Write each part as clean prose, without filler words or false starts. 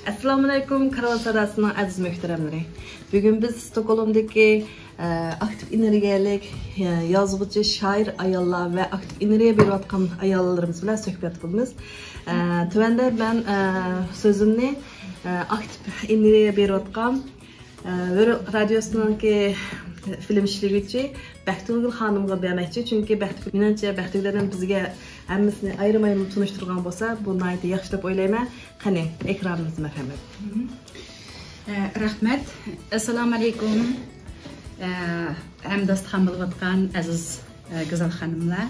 Assalamu alaikum Karavan Sadası'nın aziz muhteremleri. Bugün biz Stockholm'daki aktif enerjiyalik yazıcı, şair ayollar ve aktif enerjiye berip atkan ayollarımız bilen söhbet kılımız. Tövende ben sözümni aktif enerjiye berip atkan radyosununki film işlevçi Bəxtugül xanımğa deməkçi. Çünki menimcə Bəxtugüldən bizə hamısını ayrı-ayrı tanışdırğan bolsa, bu nəydi yaxşı deb oylayman. Qani, ekranınızı mərhəmət. Rahmet. Assalamu alaikum. Hamdastxan bo'lib atgan aziz go'zal xonimlar.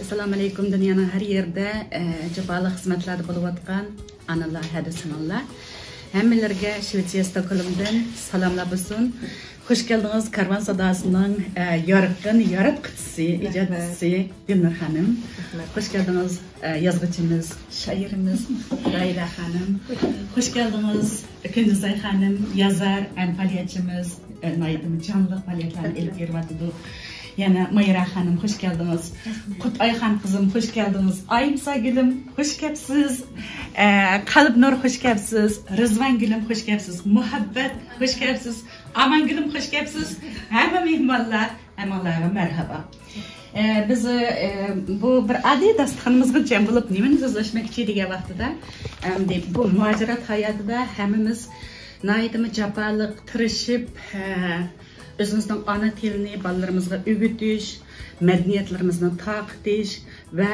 Assalamu alaikum. Dunyoning har yerda jabali xizmatlarda bo'lib atgan analar, hadisanlar. Hammalarga Shvetsiya Stockholmdan salomlar bo'lsin. Hoş geldiniz Karavan Sadası'nın yarıkın yaratqıcısı, icadçısı Dilnur Hanım. Hoş geldiniz yazgıcımız, şairimiz Layla Hanım. Hoş geldiniz Gündüzay Hanım, yazar, faaliyetçimiz, canlı faaliyetlerini elip vervatıdır. Yani Mayra Hanım, hoş geldiniz. Kutayhan kızım, hoş geldiniz. Aymsa Gülüm, hoş geldiniz. Kalp Nur, hoş geldiniz. Rızvan Gülüm, hoş geldiniz. Muhabbet, hoş geldiniz. Aman Gülüm, hoş geldiniz. Hemen mihmallar, hemenlara merhaba. Biz bu bir adi dasturxonimizga jam bo'lib nimani so'zlashmoqchi degan vaqtida bu muajirat hayotida hammamiz naytimi jafoliq tirishib özümüzün ana tilini balalarımızla öğütüş, medeniyetlerimizden takdiş ve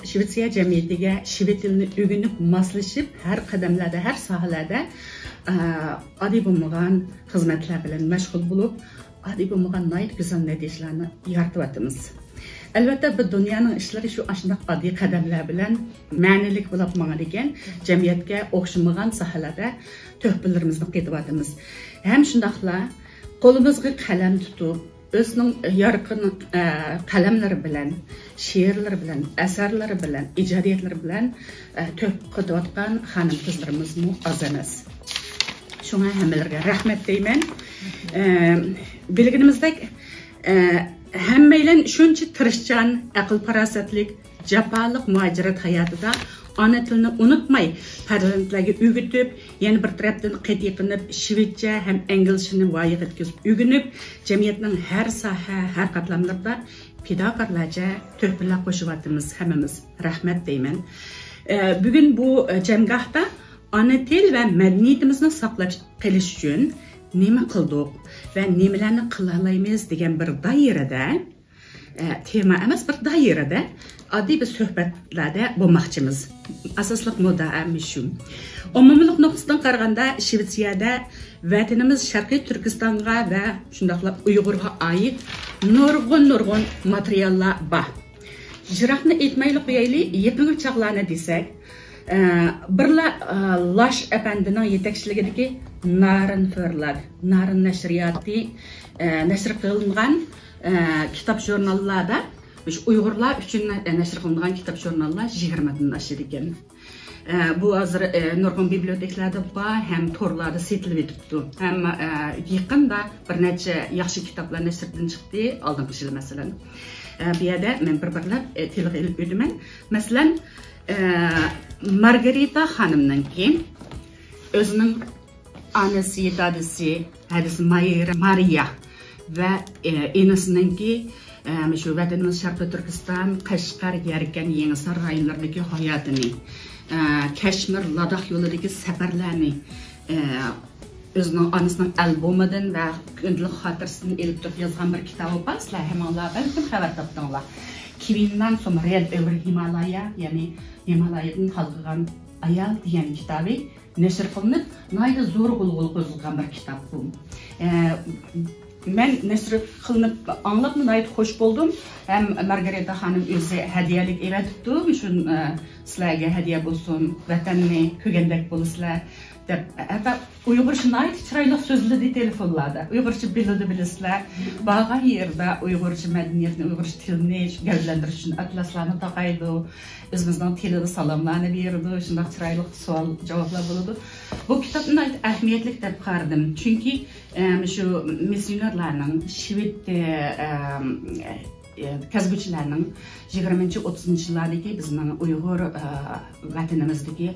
Şvetsiya cemiyetiga şvet tilini öğünüp maslaşıp her kademlerde, her sahalarda adi bo'lmagan hizmetler bilen meşgul bulup adi bo'lmagan nayt güzel neticelerni yaratıvatımız. Elbette bu dünyanın işleri şu aşındak adi kademler bilen ma'nilik bo'lib olmagan ekan, cemiyetke o'xshamagan sahalarda töhbelerimizden ketivatımız. Hem şundaqla qo'limizga qalam tutib, o'zining yorqin qalamlari bilan, she'rlari bilan, asarlari bilan, ijodiyatlari bilan to'p qotayotgan xonim qizlarimiz oz emas. Shunga hammalarga rahmat deyman. Bilganimizdek, hammaylar shuncha tirishchan, aql farosatlik, jafoliq muajirat hayotida ana tilini unutmay, farzandlarga o'rgatib, yana bir tarafdan qatiqinib, shvedcha ham inglizchani voyaga yetkazib, o'rganib, jamiyatning har soha, har qatlamlarida fidokorlarcha to'plar qo'shyapmiz hammamiz. Rahmat deyman. Bugun bu jamgohda ana til va madaniyatimizni saqlab qolish uchun nima qildik va nimalarni qila olamiz degan bir doirada tema emas, bir doirada adli bir söhbetlarda bo'lmoqchimiz. Asosliq muddaamiz shu. Umumiylik nuqtasidan qaraganda Shvetsiyada vatanimiz Sharqiy Turkistonga va shundaqlab Uyg'urga oid nurg'un materiallar bor. Jiroqni aytmayli qo'yaylik, yapingi chaqlarni desak, birla Lash apandining yetakchiligidagi Narin Förlag, Narin nashriyoti nashr qilingan kitap jurnallarda Uyg'urlar uchun nashr qilingan kitap jurnallar 20dan oshar ekan. Bu hozir nurg'un biblioteklarda bor, ham torlarda setilib yotibdi. Ham yaqinda bir necha yaxshi kitoblar nashrdan chiqdi, oldingi yil masalan. Bu yerda men bir-birlab tilga ilib o'taman. Masalan, Margarita xonimninki o'zining onasi, dadasi, hadis Maria ve enasininki şu vatanimiz Sharqiy Turkiston, Qashqar, Yarkan, Yangisar rayonlaridagi hayotini, Kashmir, Ladakh yo'lidagi safarlarni o'zining onasining albomidan va kundalik xotirasidan elib turib yozgan bir kitobi bor. Sizlar hamonlar balkim xabar topdinglar. Kivindan so'ng Red Over Himalaya, ya'ni Himalayadan qalqigan ayol degan kitobi nashr qilinib, nayda zo'r qo'lga qo'yilgan bir kitob bu. Men nashr qilinib anglab nayt xo'sh bo'ldim. Ham Margarita xonim o'zi hadiyalik evatibdi. Shun sizlarga hadiya bo'lsin, vatanni ko'rgandek bo'lasizlar deb. Hatta Uyg'urcha nayt chiroyli so'zladi telefonlarda. Uyg'urcha bilasizlar. Bag'a yerda Uyg'urcha madaniyatni, Uyg'urcha tilni gavdalantirish uchun atlaslarni taqaydi. O'zimizning tilida salomlarni berdi. Shunday chiroyli savol javoblar bo'ladi. Bu kitobni ahamiyatli deb qaradim. Chunki şu missionerlarning Shvet kazgıçlarının 20-30 yillardagi bizning Uyg'ur vatanimizdagi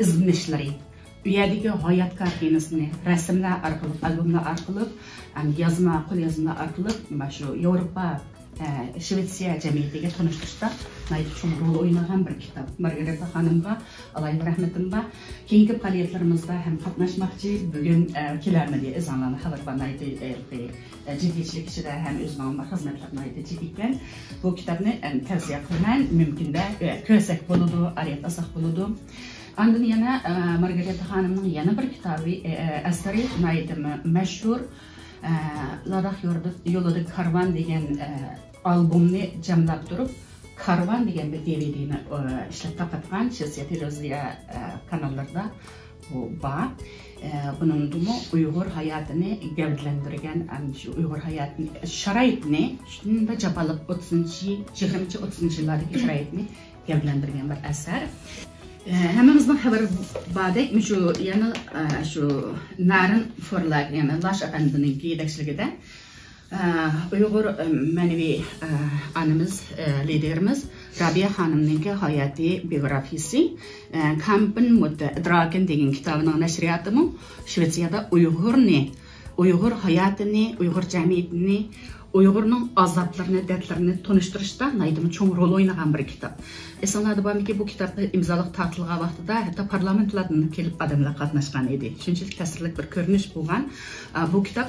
izlanishları, u yerdagi hayot kartinasini rasmlar orqali, albomlar orqali, yozma, qo'l yozmalar orqali mana shu Yevropa, Shvetsiya jamiyatiga tanishtirishda cho'ng rol o'ynagan bir kitob. Margareta xonimga Alloh rahmatin va keyingi faoliyatlarimizda ham qatnashmoqchi. Bugun kelarmidi izlanlarni xabar banaydi ciddichilik ichida ham o'zimning xizmatlarimni jiddiy bu kitobni tavsiya qilaman. Mumkinda ko'rsak bo'ladi, ariyatlashaq bo'ladi. Ondan yana Margareta xonimning yana bir kitobi asari mashhur Ladakh yo'lida karvan degan albomni jamlab turib, karvan degan bir DVDni ishlab taqatgan Shvetsiya televiziya kanallarida bu bor. Bunun dumu Uyg'ur hayotini gavdlantirgan, shu Uyg'ur hayotini sharoitini shunda jabaliq 20-30 yillardagi sharoitni gavdlantirgan bir asar. Hammamizning xabar bordek, shu yana shu Narin Forlag, yana Lash apandining yetakchiligida Uyg'ur ma'naviy anamiz, liderimiz Rabia xonimning hayotiy biografiyasi Kampen mut Draken degan kitobining nashriyatimi Shvetsiyada Uyg'ur hayotini, Uyg'ur jamiyatini, Uyg'urning azoblarini, dardlarini tanishtirishda cho'ng rol o'ynagan bir kitob. Esonlarda borki, bu kitobni imzoliq ta'tilgan vaqtida hatto parlamentlardan kelib odamlar qatnashgan edi. Shunchalik ta'sirli bir ko'rinish bo'lgan. Bu kitob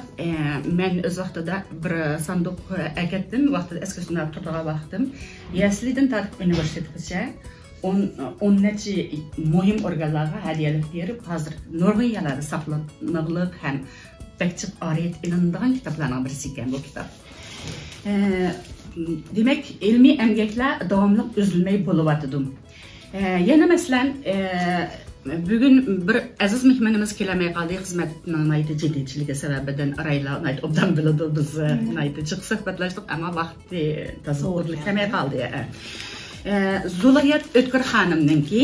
men o'z vaqtida bir sanduq akatdim, vaqtida eskisinda turgan vaqtim. Yaslidan tartib universitetgacha 10 necha muhim organlarga hadiyalik berib, hozir Norvegiyalarda saqlanib ham bakchib oriyat ilinadigan kitoblarning birisi ekan bu kitob. Demek ilmiy emgekler davamlı üzülmeyi buluvatıdım. Yana mesela bugün bir aziz mehmanımız kelamay qaldı, xizmatning jiddiychiligi sababidan arayla obdan biladi biz chiq suhbatlashdik, ammo vaqti tazawwurlik kelmay qoldi. Zulayat O'tkir xonimninki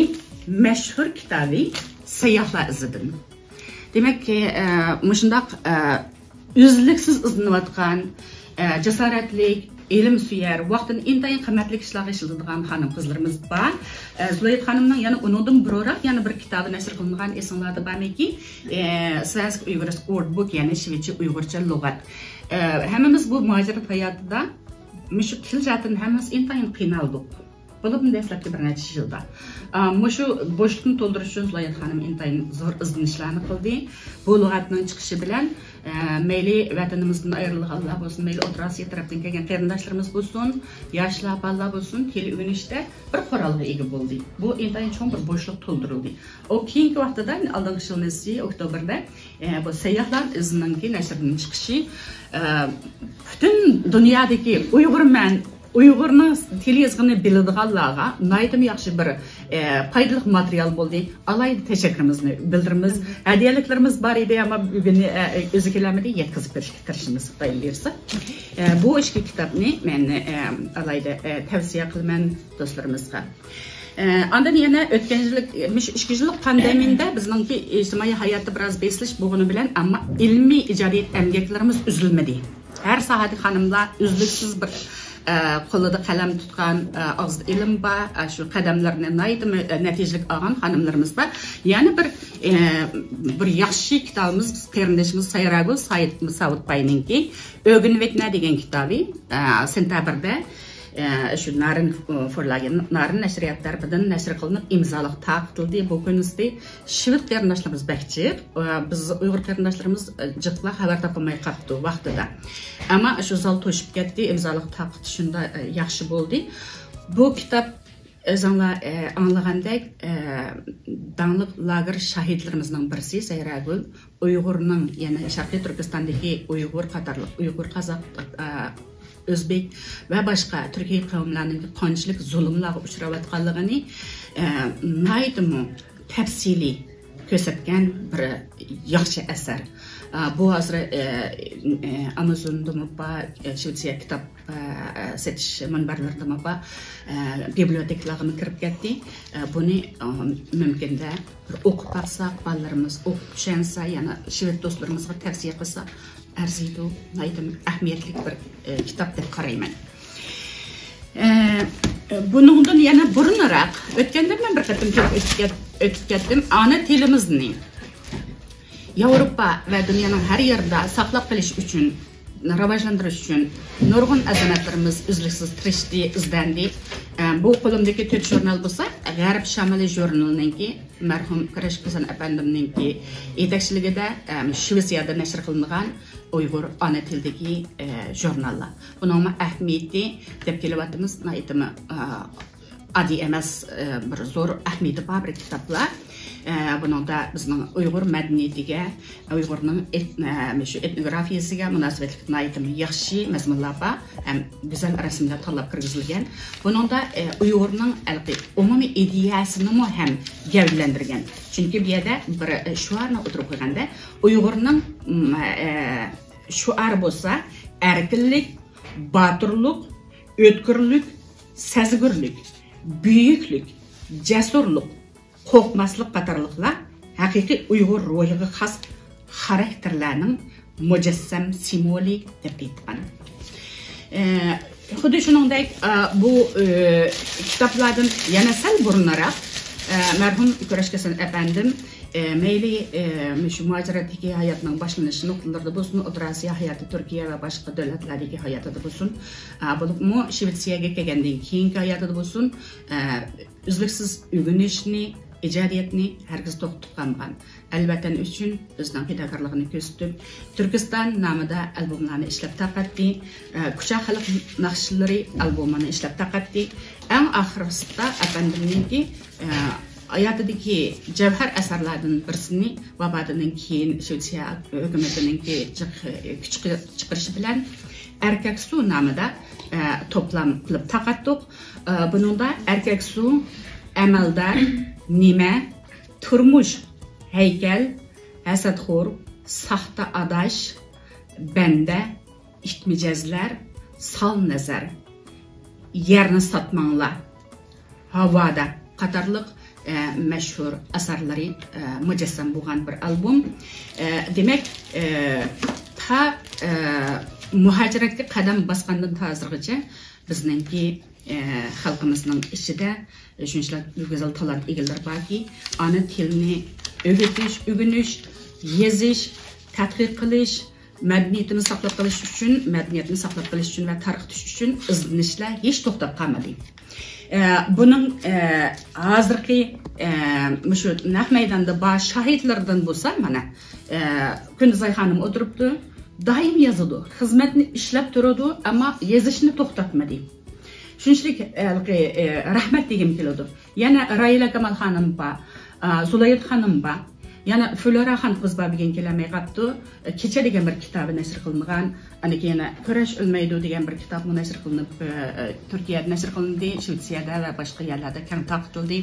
mashhur kitobi Sayyohlar izidan. Demek ki mushundaq uzluksiz izlanayotgan cesaretlik, ilim suyar, vaqtini intayin qimmatli ishlarga ishlatadigan xonim qizlarimiz bor. Zulayat xonimning yana undan biroq yana bir kitobi nashr qilingan esonlarda borki, Svensk Uyghursk Ordbok, ya'ni shvedcha uyg'urcha lug'at. Hammamiz bu muhojirat hayotida shu til jihatdan hammamiz intayin qiynaldik. Bunun dastlabki bir necha yilda. Shu bo'shliqni to'ldirish uchun Zulayat xonim intayin zo'r izlanishlarni qildi. Bu lug'atning chiqishi bilan mayli vatanimizdan ayrilganlar bo'lsin, mayli O'rta Osiyo tarafdan kelgan qarindoshlarimiz bo'lsin, yoshlar bolalar bo'lsin, tili o'rganishda bir qurolga ega bo'ldi. Bu intayin cho'ng bir bo'shliq to'ldirildi. O keyingi vaqtida oldingi yil oktyabrda bu sayyohlar izining nashrning chiqishi butun dunyodagi Uyg'urning tili yozg'ini biladiganlarga naytim yaxshi bir foydali material bo'ldi. Alayda tashakkurimizni bildiramiz. Hadiyaliklarimiz bor edi, ammo bugun o'zi kelamadi yetkazib berishga tirishimiz Xudoyim bersa. Bu ishki kitobni men alayda tavsiya qilaman do'stlarimizga. Ondan yana o'tgan yillik 2 yillik pandemiyada bizningki ijtimoiy hayotda biroz besilish bo'lgani bilan, ammo ilmiy ijodiyat emgaklarimiz uzilmadi. Har sohada xonimlar uzluksiz bir qo'lida qalam tutgan og'zida ilm bor, shu qadamlarni natijalik olgan xonimlarimiz bor. Yana bir yaxshi kitobimiz qarindishimiz Sayragul Savitbayninki O'ginvetna degan kitobi sentabrda shu Narin Forlagi Narin nashriyatlardan nashr qilinib imzoliq taqtildi. Bu kunizda shved qarindoshlarimiz bakchi, biz Uyg'ur qarindoshlarimiz jiqla xabar topolmay qoldi vaqtida. Ammo shu zal to'shib ketdi, imzoliq taqti shunda yaxshi bo'ldi. Bu kitob o'zinglar anglagandek danliq lager shahidlarimizning birisi Sayragul Uyg'urning, yana Sharqiy Turkistondagi Uyg'ur qatorliq Uyg'ur, Qozoq, O'zbek va boshqa Turkiy qavmlarning qonchilik zulmlarga uchrayotganligini naytimi tafsili ko'rsatgan bir yaxshi asar. Bu hozir Amazonda Shvetsiya kitob setish manbalarida biblioteklarga kirib ketdi. Buni mumkinda o'qib olsak, bolalarimiz o'qib tushunsa, yana shved do'stlarimizga tavsiya qilsak arziydi, naydim ahamiyatli bir kitob deb qarayman. Bunundan yana burunaraq o'tganda men bir qatim o'tib ketdim. Ana tilimizni Yevropa va dunyoning har yerida saqlab qolish uchun, rivojlantirish uchun nurg'un azamatlarimiz uzluksiz tirishdi, izlandi. Bu qo'limdagi 4 jurnal bo'lsa, G'arb Shamoli jurnalininki marhum Kurash Qizan apandimninki yetakchiligida Shvetsiyada nashr qilingan Uyg'ur ona tilidagi jurnallar. Buning ahamiyati deb kelyapmiz, aytimi adi emas, bir zo'r ahamiyati bor bir kitoblar. Buningda bizning Uyg'ur madaniyatiga, Uyg'urning etnografiyasiga munosabatli aytimi yaxshi mazmunlar bor, ham go'zal rasmlar tanlab kirgizilgan. Buningda Uyg'urning umumiy ideyasini ham gavdalantirgan. Chunki bu yerda bir shuarni o'tirib qo'yganda Uyg'urning shuar bo'lsa, erkinlik, botirlik, o'tkirlik, sezgirlik, buyuklik, jasurlik, qo'rqmaslik qatorliqlar haqiqiy Uyg'ur ruhiga xos xarakterlarning mujassam simvolik deb aytgan. Xuddi shuningdek bu kitoblardan yana sal burunroq marhum Kurash Qizan apandim mayli shu muajiratdagi hayotning boshlanish nuqtalarida bo'lsin, O'rta Osiyo hayoti, Turkiya va boshqa davlatlardagi hayotida bo'lsin, bo'libmi Shvetsiyaga kelgandan keyingi hayotida bo'lsin, uzluksiz o'rganishni, ijodiyatni hargiz to'xtatib qolmagan. Albatta uchun o'zining fidokorligini ko'rsatib, Turkiston nomida albomlarni ishlab taqatdi, Kucha xalq naqshlari albomini ishlab taqatdi. Eng oxirisida apandimninki hayotidagi javhar asarlardan birisini vabotidan keyin Shvetsiya hukumatininki chiqarishi bilan Erkak Su nomida to'plam qilib taqatdik. Buningda Erkak Su, Amaldor, Nima, Turmush, Haykal, Hasadxo'r, Saxta adash, Banda, İtmijazlar, Sal nazar, Yerni satmanglar, Havoda qatorliq mashhur asarlari mujassam bo'lgan bir albom. Demak, muhojiratga qadam bosgandan hozirgacha bizningki xalqimizning ichida shunchalik go'zal talant egalari borki, ona tilni o'rgatish, yozish, tadqiq qilish, madaniyatini saqlab qolish uchun va tarqitish uchun izlanishlar hech to'xtab qolmadi. Bunun hozirgi shu naq maydonda bor shohidlardan bo'lsa, mana Kunduzay xonim o'tiribdi, doim yozadi, xizmatni ishlab turadi, ammo yozishni to'xtatmadi. Shunchalik rahmat degim keladi. Yana Rayla Kamal xonim bor, Zulayat xonim bor. Yana Fulora xonim biz babigan kelamay qapti. Kecha degan bir kitobi nashr qilingan, aniki yana Kurash o'lmaydi degan bir kitob nashr qilinib, Turkiyada nashr qilindi, Shvetsiyada va boshqa yerlarda keng tarqatildi.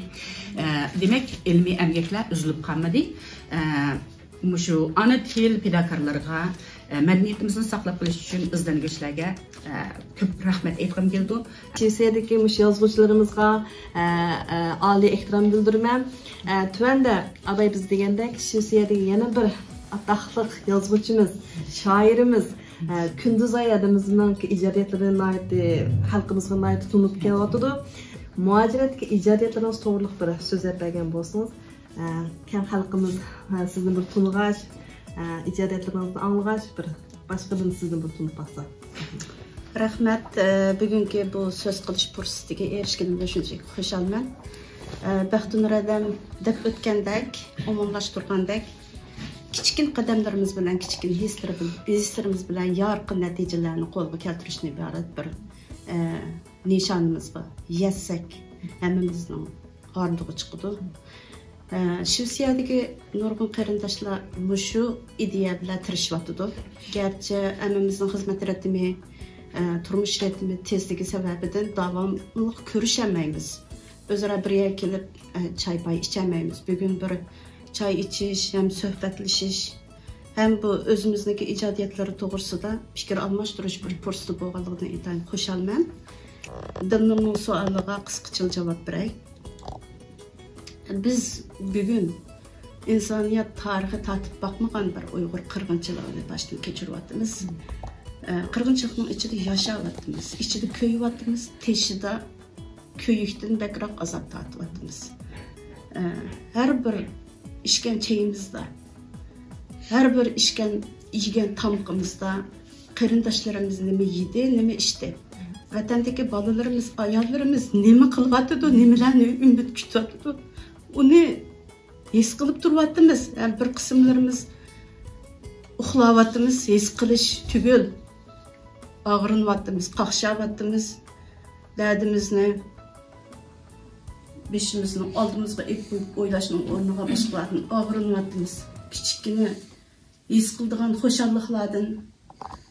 Demak, ilmiy emgaklar uzilib qolmadi. Shu ana til fidokorlariga, madaniyatimizni saqlab qolish uchun izlanuvchilarga ko'p rahmat aytgim keldi. Shvetsiyadagi yozuvchilarimizga oliy ehtirom bildiraman. Tuanda abay biz degandek Shvetsiyadagi yana bir ataqliq yozuvchimiz, shoirimiz Kunduzay adamimizning ijodiyatlarini xalqimizga tunib kelyotdi. Muhojiratga ijodiyatlarimiz to'g'riliq bir so'z bergan bo'lsangiz, kam xalqimiz sizni bir tunug'ash, ijodiyatlarimizni anglag'ash, bir boshqadan sizni bir tunib qolsa. Rahmat, bugungi bu so'z qilish fursatiga erishganimdan shunchalik xursandman. Baxtunur adam deb o'tgandek, umumlashtirgandek, kichkin qadamlarimiz bilan, kichkin hislarimiz bilan yorqin natijalarni qo'lga keltirishni iborat bir nishonimiz bor. Yassak hammamizning qornig'i chiqadi. Shvetsiyadagi nurg'un qarindoshlar mushu ideya bilan tirishyapti. Garchi hammamizning xizmat ritmi, turmush ritmi tezligi sababidan davomli ko'rishamaymiz. O'zaro bir yerga kelib choy ichamaymiz. Bugun bir choy ichish, ham suhbatlashish, ham bu o'zimizniki ijodiyatlari to'g'risida fikr almashtirish bir fursati bo'lganligidan aytaylik, xursandman. Dilning savoliga qisqacha javob beray. Biz bugun insoniyat tarixi tatib bakmagan bir Uyg'ur qirg'inchiligini boshdan kechiryapmiz. Qirg'inchilikning ichida yashayapmiz, ichida ko'yyapmiz, teshida köyükten bekrak azap tatıvatımız. Her bir işken çayımızda, her bir işken yiyen tamkımızda qarindoshlarimiz nima yedi, nima içti. Vatandagi bolalarimiz, ayollarimiz nima qilyapti, nimalarni umid kutyapti. Uni his qilib turyapmiz. Yani bir qismlarimiz uxlayapmiz, his qilish tugul. Ağrınyapmiz, qaqshayapmiz. Derdimizni beşimizning oldimizga ep o'ylashning o'rniga boshqalarni ağrınyapmiz. Kichkina his qildigan xo'shalliklardan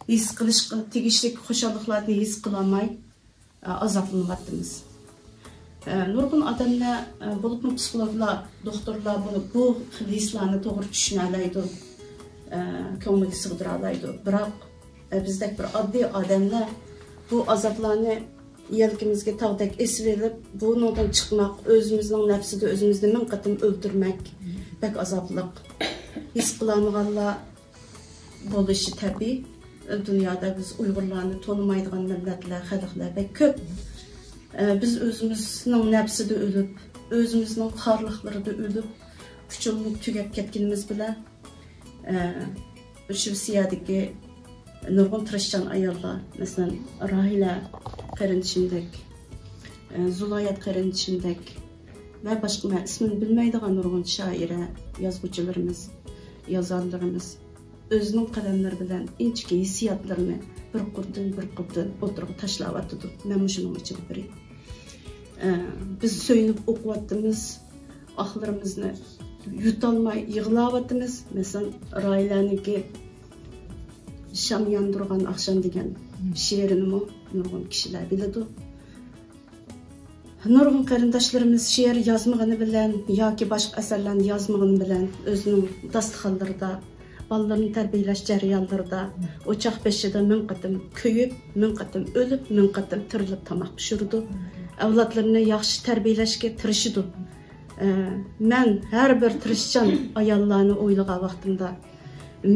his qilishga tegishli xo'shalliklarni his qilolmay azoblanyapmiz. Nurg'un odamlar, bo'lib psixologlar, doktorlar bu hislarni to'g'ri tushuna oladi, ko'ngliga sig'dira oladi. Biroq bizdek bir oddiy odamlar bu azoblarni yelkimizga tog'dek esib olib, bundan chiqmoq, o'zimizning nafsida o'zimizni ming qatim o'ldirmak bek azobli. His qilolmaganlar bo'lishi tabiiy. Dünyada biz Uyg'urlarni tanımaydigan millatlar, xalqlar bek ko'p. Biz o'zimizning nafsida o'lib, o'zimizning xorliqlarida o'lib, kuchimiz tugab ketganimiz bilan shu siyadagi nurg'un tirishchan ayollar, masalan, Rahila qarindishimdek, Zulayat qarindishimdek va boshqa men ismini bilmaydigan nurg'un shoira, yozuvchilarimiz, yozarlarimiz özünün qalamları bilan inchki hissiyatlarını bir qurdan o'tirib tashlab men shuning ichida biri. Biz so'yinib o'qiyapmiz, oxirimizni yutolmay yig'layapmiz. Masalan, Raylaniki Sham yandurgan oqshom degan she'rini nurg'un kishilar biladi. Nurg'un qarindoshlarimiz she'r yozmagani bilan yoki boshqa asarlarni yozmagani bilan o'zining dasturxonlarida balalarını tərbiyələş cəryanlarında, ocaq beşidə min qatim köyüb, min qatim ölüb, min qatim tirilib tamaq pişirdi. Avladlarını yaxşı tərbiyələşə tirişidi. Mən hər bir tirişcan ayollarını oylağa vaxtımda,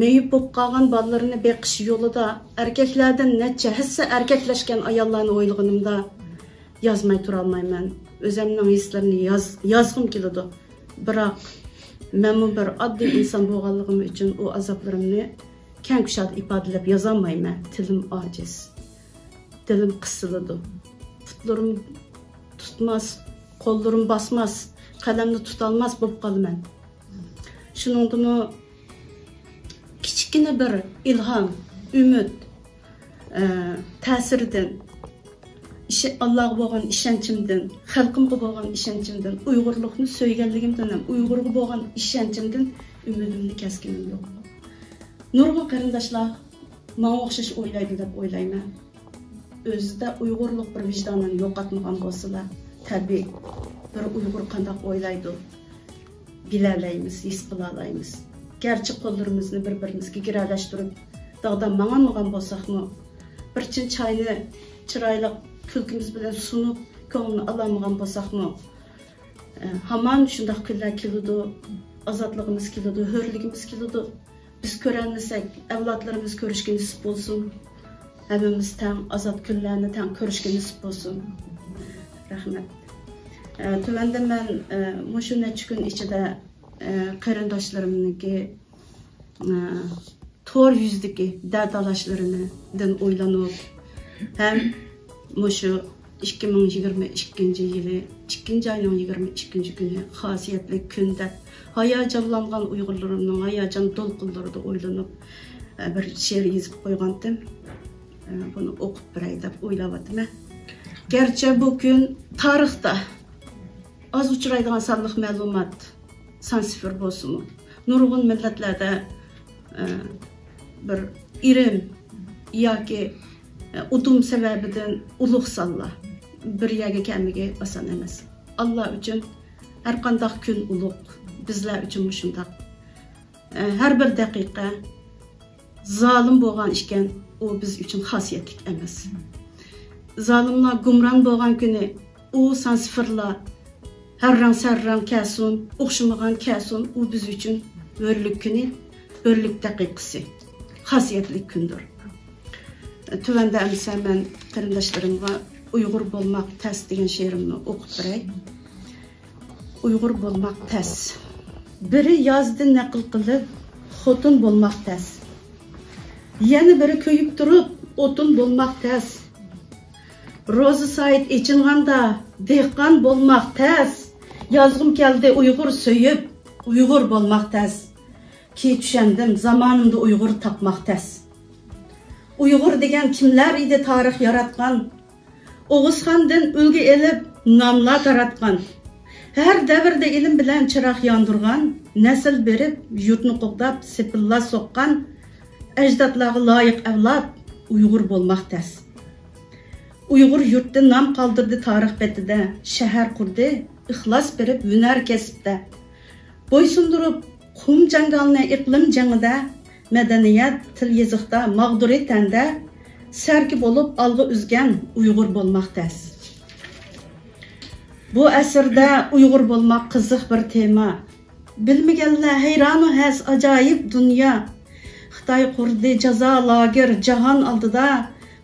meyib bo'lib qolgan balalarını beqish yo'lida erkaklardan necha hissa erkakləşkən ayollarını oylağınımda yazmay tura olmayman. Özümün hislərini yazğım keladi. Biroq men bir oddiy inson bo'lganligim uchun o azoblarimni keng kushad ifodalab yozolmayman. Tilim ojiz. Dilim qisiladi. Putlarim tutmas, qo'llarim basmas, qalamni tutolmas bo'lib qolaman. Shuningdimi kichkina bir ilhom, umid ta'siridan Allah'a bo'lgan ishonchimdan, xalqimga bo'lgan ishonchimdan, Uyg'urlikni so'yganligimdan, Uyg'urga bo'lgan ishonchimdan umidimni keskinim yo'q. Nurg'un qarindoshlar menga o'xshash o'ylaydi deb o'ylayman. O'zida Uyg'urlik bir vijdonini yo'qotmagan bo'lsalar, tabiiy bir Uyg'ur qanday o'ylaydi bilalaymiz, his qilalaymiz. Gerçi qo'llarimizni bir-birimizga giralashtirib, dog'dan mang'anmagan bo'lsakmi, bir chin choyni chiroyli külkümüz bilen sunup ko'ngilni alamagan bo'lsakmi, hamon shunday kunlar keladi, ozodligimiz keladi, hurligimiz keladi. Biz ko'ranmasak, avlodlarimiz ko'rishga nasib bo'lsin. Hammamiz tang azod kunlarni tang ko'rishga nasib bo'lsin. Rahmat. Tuvanda men shu necha kun ichida qarindoshlarimniki to'r yuzdagi dardalashlarından o'ylanib, hem şu 2022 yılı 2. ayının 22. günü xasiyetli günde hayacanlangan Uygurlarımның hayacan dolqunlarında oylanıp bir şiir yazıp koygandım. Bunu okup biray dep oylavatım. Gerçi bu gün tarixda az uçuraydigan sanlıq məlumat sansifir bolsun. Nurg'un millatlarda bir irim yoki udum sebebinden ulug' sanlar bir yerga kelmigi oson emas. Allah uchun har qanday kun ulug', bizlar uchun shunday. Har bir daqiqa zolim bo'lgan ekan, u biz uchun xosiyatlik emas. Zolimlar gumron bo'lgan kuni u sansifirlar harrang sarrang kelsin, o'xshamagan kelsin, u biz uchun o'rlik kuni, o'rlik daqiqasi, xosiyatlik kundir. Tuvanda amsa men qarindoshlarımga Uyg'ur bo'lmoq tas degan she'rimni o'qib beray. Uyg'ur bo'lmoq tas. Biri yozdi naql qilib, xotin bo'lmoq tas. Yana biri ko'yib turib, o'tin bo'lmoq tas. Ro'zi Said echinғанда dehqon bo'lmoq tas. Yozg'im keldi Uyg'ur so'yib, Uyg'ur bo'lmoq tas. Ki tushandim zamonimda Uyg'ur topmoq tas. Uyg'ur degan kimlar edi tarix yaratgan? Oğuzxondan ulgu elib nomlar taratgan. Her davrda ilm bilan chiroq yondirgan, nasl berib yurtni qo'qdab sepilla soqqan, ajdodlarga loyiq avlod Uyg'ur bo'lmoq tas. Uyg'ur yurtda nom qoldirdi tarix betida, shahar qurdi, ixlos berib hunar kasbda. Bo'ysundirib qum jangalni iqlim jangida, madaniyat til yoziqda, mag'duriyatda sarki bo'lib algı üzgen Uyg'ur bo'lmoq tas. Bu asrda Uyg'ur bo'lmoq qiziq bir tema. Bilmaganlar hayronu has ajoyib dunyo. Xitoy qurdi jazo lager jahon oldida,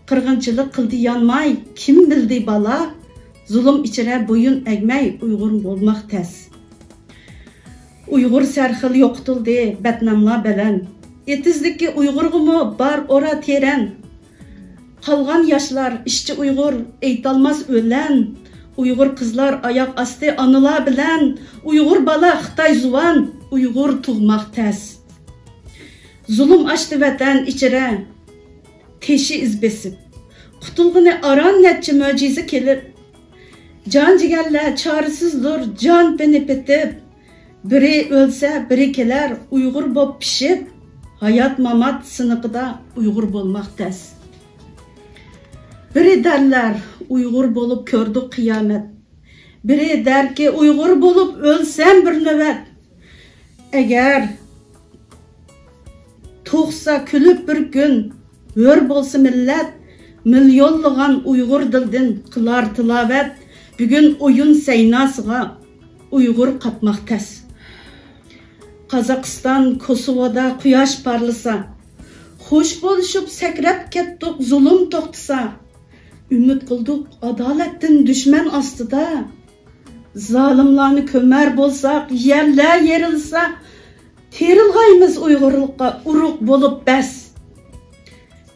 qirg'inchilik qildi yonmay, kim bildi bala, zulm ichra bo'yin egmay Uyg'ur bo'lmoq tas. Uyg'ur sarxil yo'qitildi batnamlar bilan. Etizlikki Uyg'urg'imi bar ora teran. Qalgan yaşlar işçi Uyg'ur eytalmas o'lan. Uyg'ur qizlar oyoq osti onalar bilan, Uyg'ur bala Xitoy zuvan, Uyg'ur tug'moq tas. Zulm açtı vatan ichra, teshi iz besib. Qutulg'ini aron netçi mo'jiza kelib. Jon jigarlar chorisizdir, jon penepetib. Biri o'lsa, biri kelar, Uyg'ur bo'p pishib, hayot mamat siniqida Uyg'ur bo'lmoq tas. Biri derler Uyg'ur bolup kördük kıyamet. Biri der ki Uyg'ur bolup ölsem bir nöbet. Eğer to'qsa külüp bir gün hör bolsa millet, milyonluğan Uyg'ur dildin kılar tilavet. Bugün oyun seynasıga Uyg'ur katmak tas. Kazakistan, Kosovo'da quyosh parlasa, hoş boluşup sekrep kettik zulüm to'xtasa. Ümit kıldık adaletten düşman astıda. Zalimlarını kömer bolsak, yerler yerilse, terilgaymiz Uyg'urluqqa uruk bolup bes.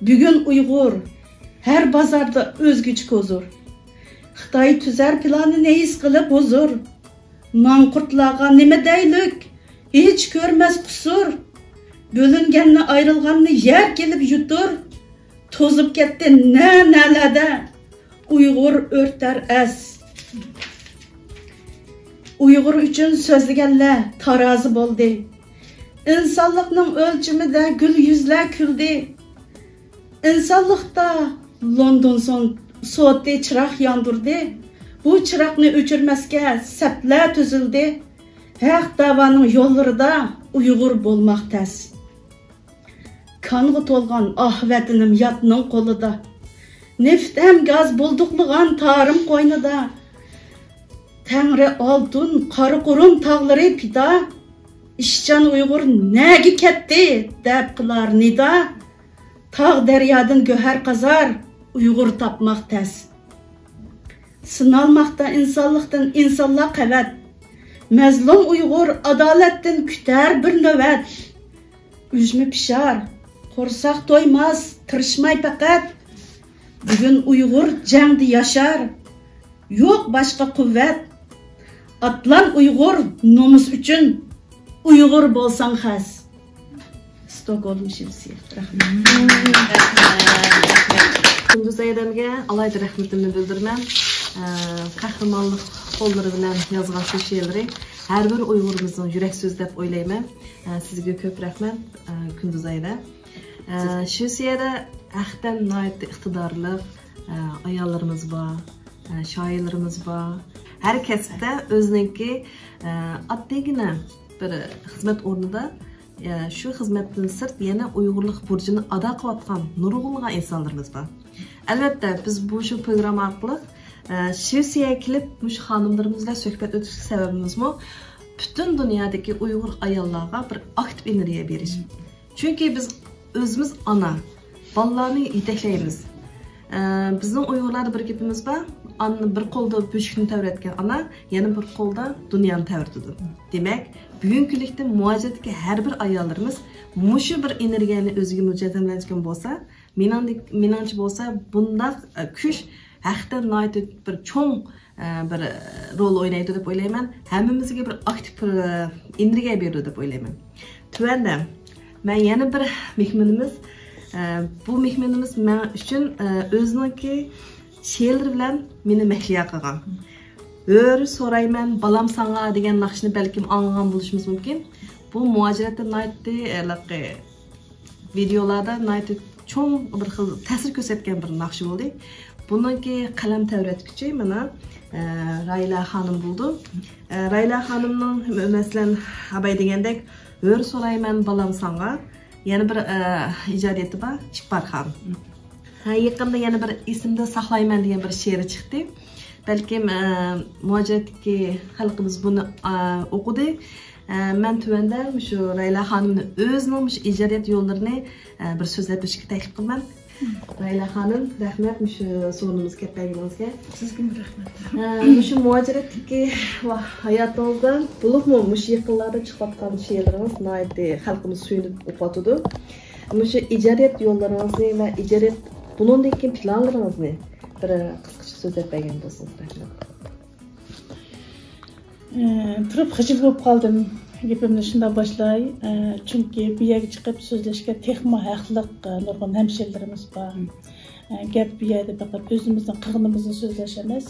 Bugün Uyg'ur her bazarda özgüç kozur. Xitoy tüzer planı neyiz qilib huzur. Manqurtlarga nima deylik? Hiç görmez kusur. Bölüngenle ayrılganını yer gelip yutur. Tozub ketdi nalada Uyg'ur örter es. Uyg'ur uchun so'zlaganlar tarozi bo'ldi. İnsanlıkның ölçümüde gül yüzler küldü. İnsanlıkta London son soğuttu çırak yandırdı. Bu çırakını öçürmezke sepler tüzüldü. Haq davanın yolları da Uyg'ur bo'lmoq tas. Kanğı tolgan ahvetinim yatının kolida. Neftem gaz bulduqlıgan tarım koynida. Tengri altın, qarı qurum tağları pida. İşcan Uyg'ur negi ketdi deb qilar nida. Tağ deryadın göher qazar, Uyg'ur tapmaq tas. Sınalmaqda insanlıqdan insanlar qavat. Mazlum Uyg'ur adalettin küter bir növet. Üzmü pişar, qo'rsoq to'ymas, tirishmay faqat. Bugun Uyg'ur jangda yashar, yo'q boshqa quvvat. Atlan Uyg'ur nomus uchun, Uyg'ur bo'lsang xas. Stockholm Shivsi. Rahmat. Kunduz Aydamga alayda rahmetimni bildirman. Qahramonlik qo'llari bilan yozgan shu she'rlari har bir Uyg'urimizning yurak so'zi deb o'ylayman. Sizga ko'p rahmat Kunduz Ayda. Shu she'rda ahdan noyat iqtidorli ayollarimiz bor, shoirlarimiz bor. Har kasbda o'ziniki oddiygina bir xizmat o'rnida shu xizmatdan sirt yana Uyg'urlik burchini ado qilayotgan nurg'unlagan insonlarimiz bor. Albatta biz bu shu program orqali Shivsiyaga kelib mush xonimlarimiz bilan suhbat o'tishga sababimizmi butun dunyodagi Uyg'ur ayollarga bir aktiv energiya berish. Chunki biz o'zimiz ona, bolalarni yetaklaymiz. Bizning Uyg'urlarda bir gapimiz bor. Bir qo'lda beshikni tavratgan ana, yana bir qo'lda dunyoni tavratadi. Demak, bugungi kunlikda muojatdagi har bir ayollarimiz mushu bir energiyani o'ziga mo'ljallangan bo'lsa, meningcha bo'lsa, bundaq kuch haqiqatan bir cho'ng bir rol o'ynaydi deb o'ylayman. Hammamizga bir aktiv bir energiya beradi deb o'ylayman. Tuanda men yana bir mehmonimiz, bu mehmonimiz men uchun o'ziniki she'rlar bilan meni mahliya qilgan. Өр so'rayman, balam sanga degan naqshni balkim anglagan bo'lishimiz mumkin. Bu muajiratda naytdi videolarda naytdi cho'ng bir xil ta'sir ko'rsatgan bir naqsh bo'ldi. Buniki qalam tavratguchi mana Rayla xonim bo'ldi. Rayla xonimning masalan abay degandek өр so'rayman, balam sanga yana bir ijodiyati bor, Chipparxon. Yaqinda yana bir ismda saqlayman degan bir she'ri chiqdi. Balkim muajiratdagi xalqimiz buni o'qidi. Men tuanda shu Rayla xonimni o'zining ijodiyat yo'llarini bir so'zlab berishga taklif qilaman. Rayla xonim, rahmat shu so'zimizga kelganingizga. Sizga rahmat. Shu muajiratdagi hayotingizda bo'libmi shu yaqinlarda chiqayotgan she'rlarimiz nihoyatda xalqimiz suyunib o'qiyotdi. Shu ijodiyat yo'llaringizni va ijodiyat bundan keyin planlaringizni bir qisqacha so'zlab bergan bo'lsangiz rahmat. Turib xijil bo'lib qoldim. Gapimni shunda boshlay. Chunki bu yerga chiqib so'zlashga texmo haqliq nurg'un hamshirlarimiz bor. Gap bu yerda faqat o'zimizning qirg'inimizni so'zlash emas,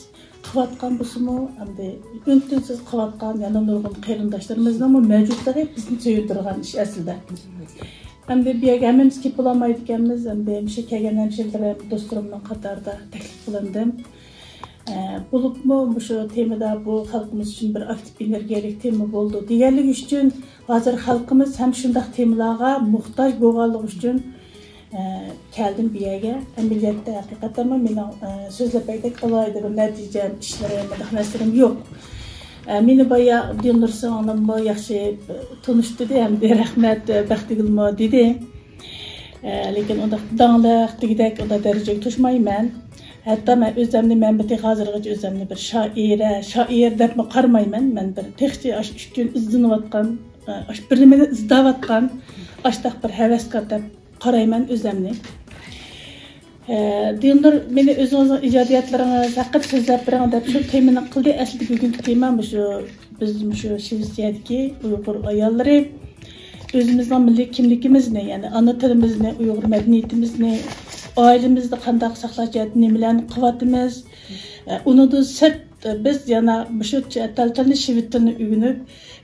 qilayotgan bo'lsa-mu, hamda untinsiz qilayotgan yana nurg'un qarindoshlarimizning mavjudligi bizni so'yintirgan ish aslida. Hamda bu yerga hammamiz kelib olmaydi ekanmiz, hamda o'sha kelgan hamshirlarim, do'stlarimning qatorida taklif qilindim. Bo'libmi shu temada bu xalqimiz uchun bir aktiv energiyalik tema bo'ldi. Deganligi uchun hozir xalqimiz ham shunday temalarga muhtoj bo'lganligi uchun keldim bu yerga. Amaliyotda haqiqatan men so'zlab aytsak alayda bir natijam, ishlarim, madaxnaslarim yo'q. Meni boya Dilnurson onim yaxshi tanishdi hamda rahmat baxtigilmo dedi. Lekin unda dangliq degidek unda darajaga to'shmayman. Hatta men o'zimni manbati hozirgacha o'zimni bir shoir deb qaramayman. Men bir texchi uchun izlanayotgan, bir nimani izlayotgan, ashtaq bir havaskor deb qarayman o'zimni. Dindir meni o'zingizning ijodiyatlaringiz haqida so'zlab bering deb shu temani qildi. Aslida bugungi tema shu biz shu Shvetsiyadagi Uyg'ur ayollari o'zimizning milliy kimligimizni, ya'ni ana tilimizni, Uyg'ur madaniyatimizni, oilamizni qanday saqlash uchun nimalarni qilyapmiz. Unidan sirt biz yana shu taltalni shivitini o'rganib,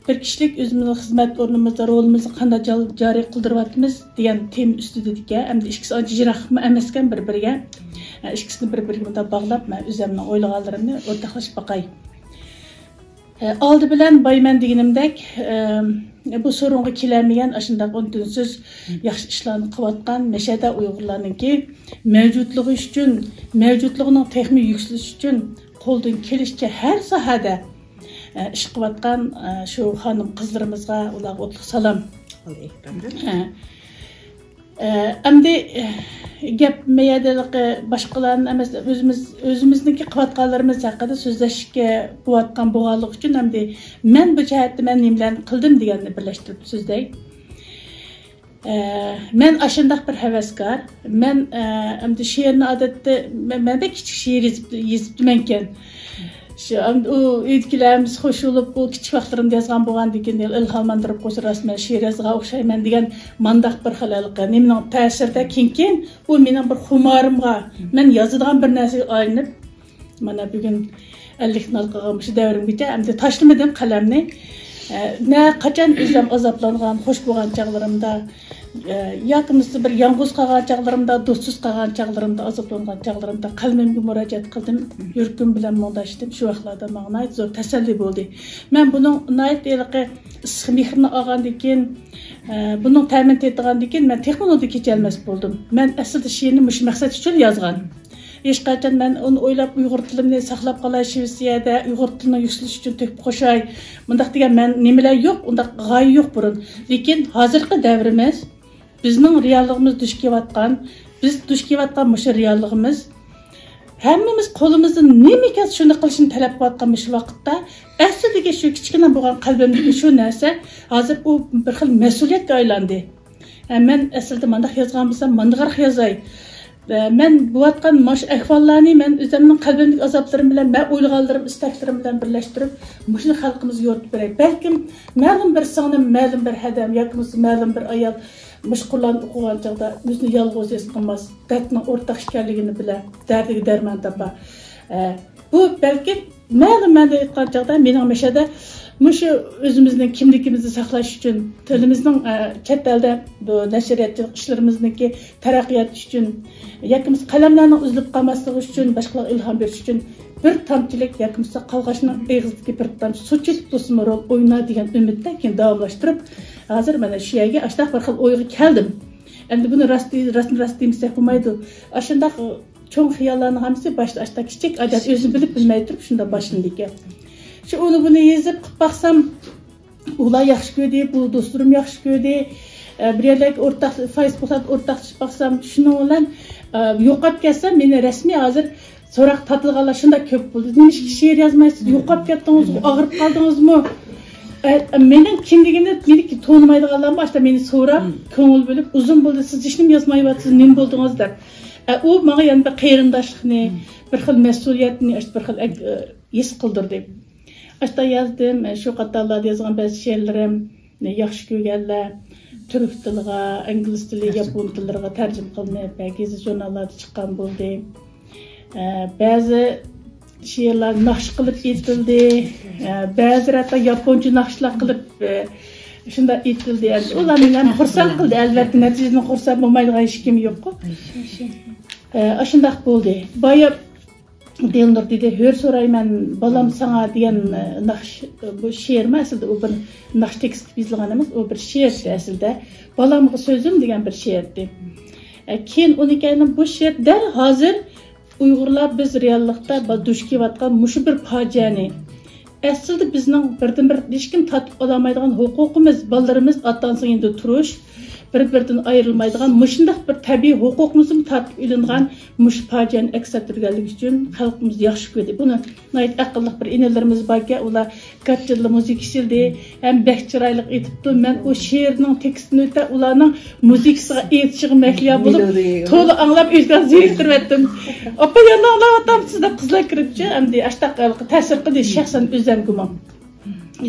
bir kishilik o'zimizning xizmat o'rnimizda rolimizni qanday joriy qildiryapmiz degan tema ustida ekan. Hamda ikkisi ancha yiroq emaskan bir-biriga. Ikkisini bir-biriga bog'lab, men o'zimning o'ylaganlarimni o'rtoqlashib baqay. Oldi bilan boyman deganimdek, bu sorunga kelamagan ashunday untinsiz yaxshi ishlarni qilayotgan Mashada Uyg'urlarningki mavjudligi uchun, mavjudligining texnik yuksalishi uchun qo'ldan kelishicha har sohada ish qilayotgan shu xonim qizlarimizga ularga o'tliq salom. Endi gap meyadaligi boshqalarni emas, o'zimizniki qilayotganlarimiz haqida so'zlashga bo'layotgan bo'lganligi uchun hamda men bu jihatda men nimalarni qildim deganni birlashtirib so'zlay. Men ashundaq bir havaskor, men endi she'rni odatda men de kichik she'r yozibman ekan. Shu u uydagilarimiz xush bo'lib, bu kichik vaqtlarimda yozgan bo'lgandan keyin ilhomlantirib qo'ysa rasman she'r yozgan o'xshayman degan mandaq bir xalalqi. Mening ta'sirda keyin bu mening bir xumorimga, men yozadigan bir narsaga aylanib, mana bugun 50 nal qilgan shu davrimgacha endi tashlamadim qalamni. Qachon o'zim azoblangan, xush bo'lgan chaqlarimda yoki bir yolg'iz qolgan chaqlarimda, do'stsiz qolgan chaqlarimda, azoblangan chaqlarimda qalbimga murojaat qildim, yuragim bilan mondashdim. Shu vaqtlarda menga zo'r tasalli bo'ldi. Men buning nihoyat iliqi mehrni olgandan keyin, buning ta'min etgandan keyin men texnologiyaga kecholmas bo'ldim. Men aslida she'rni mush maqsad uchun yozgan. Hech qachon men uni o'ylab Uyg'ur tilimni saqlab qolay, Shvetsiyada Uyg'ur tilini yuksalish uchun to'p qo'shay, bundaq degan men nimalar yo'q, undaq g'oya yo'q burun. Lekin hozirgi davrimiz bizning realligimiz duch kelayotgan, biz duch kelayotgan mush realligimiz hammamiz qo'limizdan nima ekan shuni qilishni talab qilayotgan shu vaqtda aslida shu kichkina bo'lgan qalbimdagi shu narsa hozir u bir xil mas'uliyatga aylandi. Men aslida mandaq yozgan bo'lsam, mandaq yozay. Men bo'layotgan mash ahvollarni men o'zimning qalbimdagi azoblarim bilan, men o'ylaganlarim, istaklarim bilan birlashtirib, shuni xalqimizga yo'ritib beray. Balkim ma'lum bir singlim, ma'lum bir hadam yoki ma'lum bir ayol Muşqurlarni o'qigan chaqda o'zini yolg'iz his qilmas, dardning o'rtaq ekanligini bilar, dardiga darmon topar. Bu balki ma'lum ma'noda aytgan chaqda mening mashada mushu o'zimizning kimligimizni saqlash uchun, tilimizning chet elda bu nashriyatchilik ishlarimizning taraqqiyot uchun, yoki qalamlarning uzilib qolmasligi uchun, boshqalarga ilhom berish uchun bir tomchilik yoki qalqashning eg'izidagi bir tomchi sochib bo'lsin rol o'ynaydi degan umidda keyin davomlashtirib hozir mana shu yerga ashtaq bir xil o'yga keldim. Endi buni rost deymsak bo'lmaydi. Ashundaq cho'ng xiyollarning hammasi boshda ashtaq kichik odat o'zim bilib bilmay turib shunda boshlandi ekan. Shu buni yezib qilib baqsam, ular yaxshi ko'rdi, bu do'stlarim yaxshi ko'rdi. Bir yerlik o'rtaq Facebookda o'rtaqlashib baqsam, shuning bilan yo'qolib ketsa, meni rasmiy hozir so'roq tatilganlar shunda ko'p bo'ldi. Nima she'r yozmaysiz, yo'qolib ketdingizmi, og'rib qoldingizmi? Mening kimligimni meniki to'nimaydiganlar boshda meni so'rab, ko'ngil bo'lib, uzun bo'ldi, siz hech nima yozmayapsiz, nima bo'ldingiz deb. U menga yana bir qarindoshlikni, bir xil mas'uliyatni, bir xil his qildirdi. Ashta yozdim, shu qatorlarda yozgan ba'zi she'rlarim yaxshi ko'rganlar turk tiliga, ingliz tiliga, yapon tillariga tarjima qilinib, ba'zi jurnallarda chiqqan bo'ldi. Ba'zi she'rlar naqsh qilib aytildi, ba'zi hatto yaponcha naqshlar qilib shunda aytildi. Ular meni xursand qildi, albatta natijadan xursand bo'lmaydigan hech kim yo'q-ku. Shundaq bo'ldi. Boya Dilnur dedi, "Hör so'rayman, balam sana" degan naqsh bu she'rmi aslida u bir naqsh tekst bizilgan emas, u bir she'r aslida. Balamga so'zim degan bir she'rdi. Keyin unikayning bu she'r dal hozir Uyg'urlar biz reallikda duch kelayotgan mushu bir fojiani aslida bizning birdan-bir hech kim tatib olamaydigan huquqimiz, bolalarimiz ota-onasiga turish, bir-biridan ayrilmaydigan mushundaq bir tabiiy huquqimizni tatib ilingan mush fojiani aks ettirganligi uchun xalqimiz yaxshi ko'rdi. Buni nayt aqlli bir enalarimiz borga, ular qatchilli muzika ishildi, ham bek chiroyli aytibdi. Men o she'rning tekstini o'ta ularning muzikasiga aytishiga mahliyo bo'lib, to'liq anglab o'zgan zeriktirib etdim. Opa yana anglayapsiz deb qizlar kiribchi, endi ashtaq ta'sir qildi shaxsan o'zim gumon.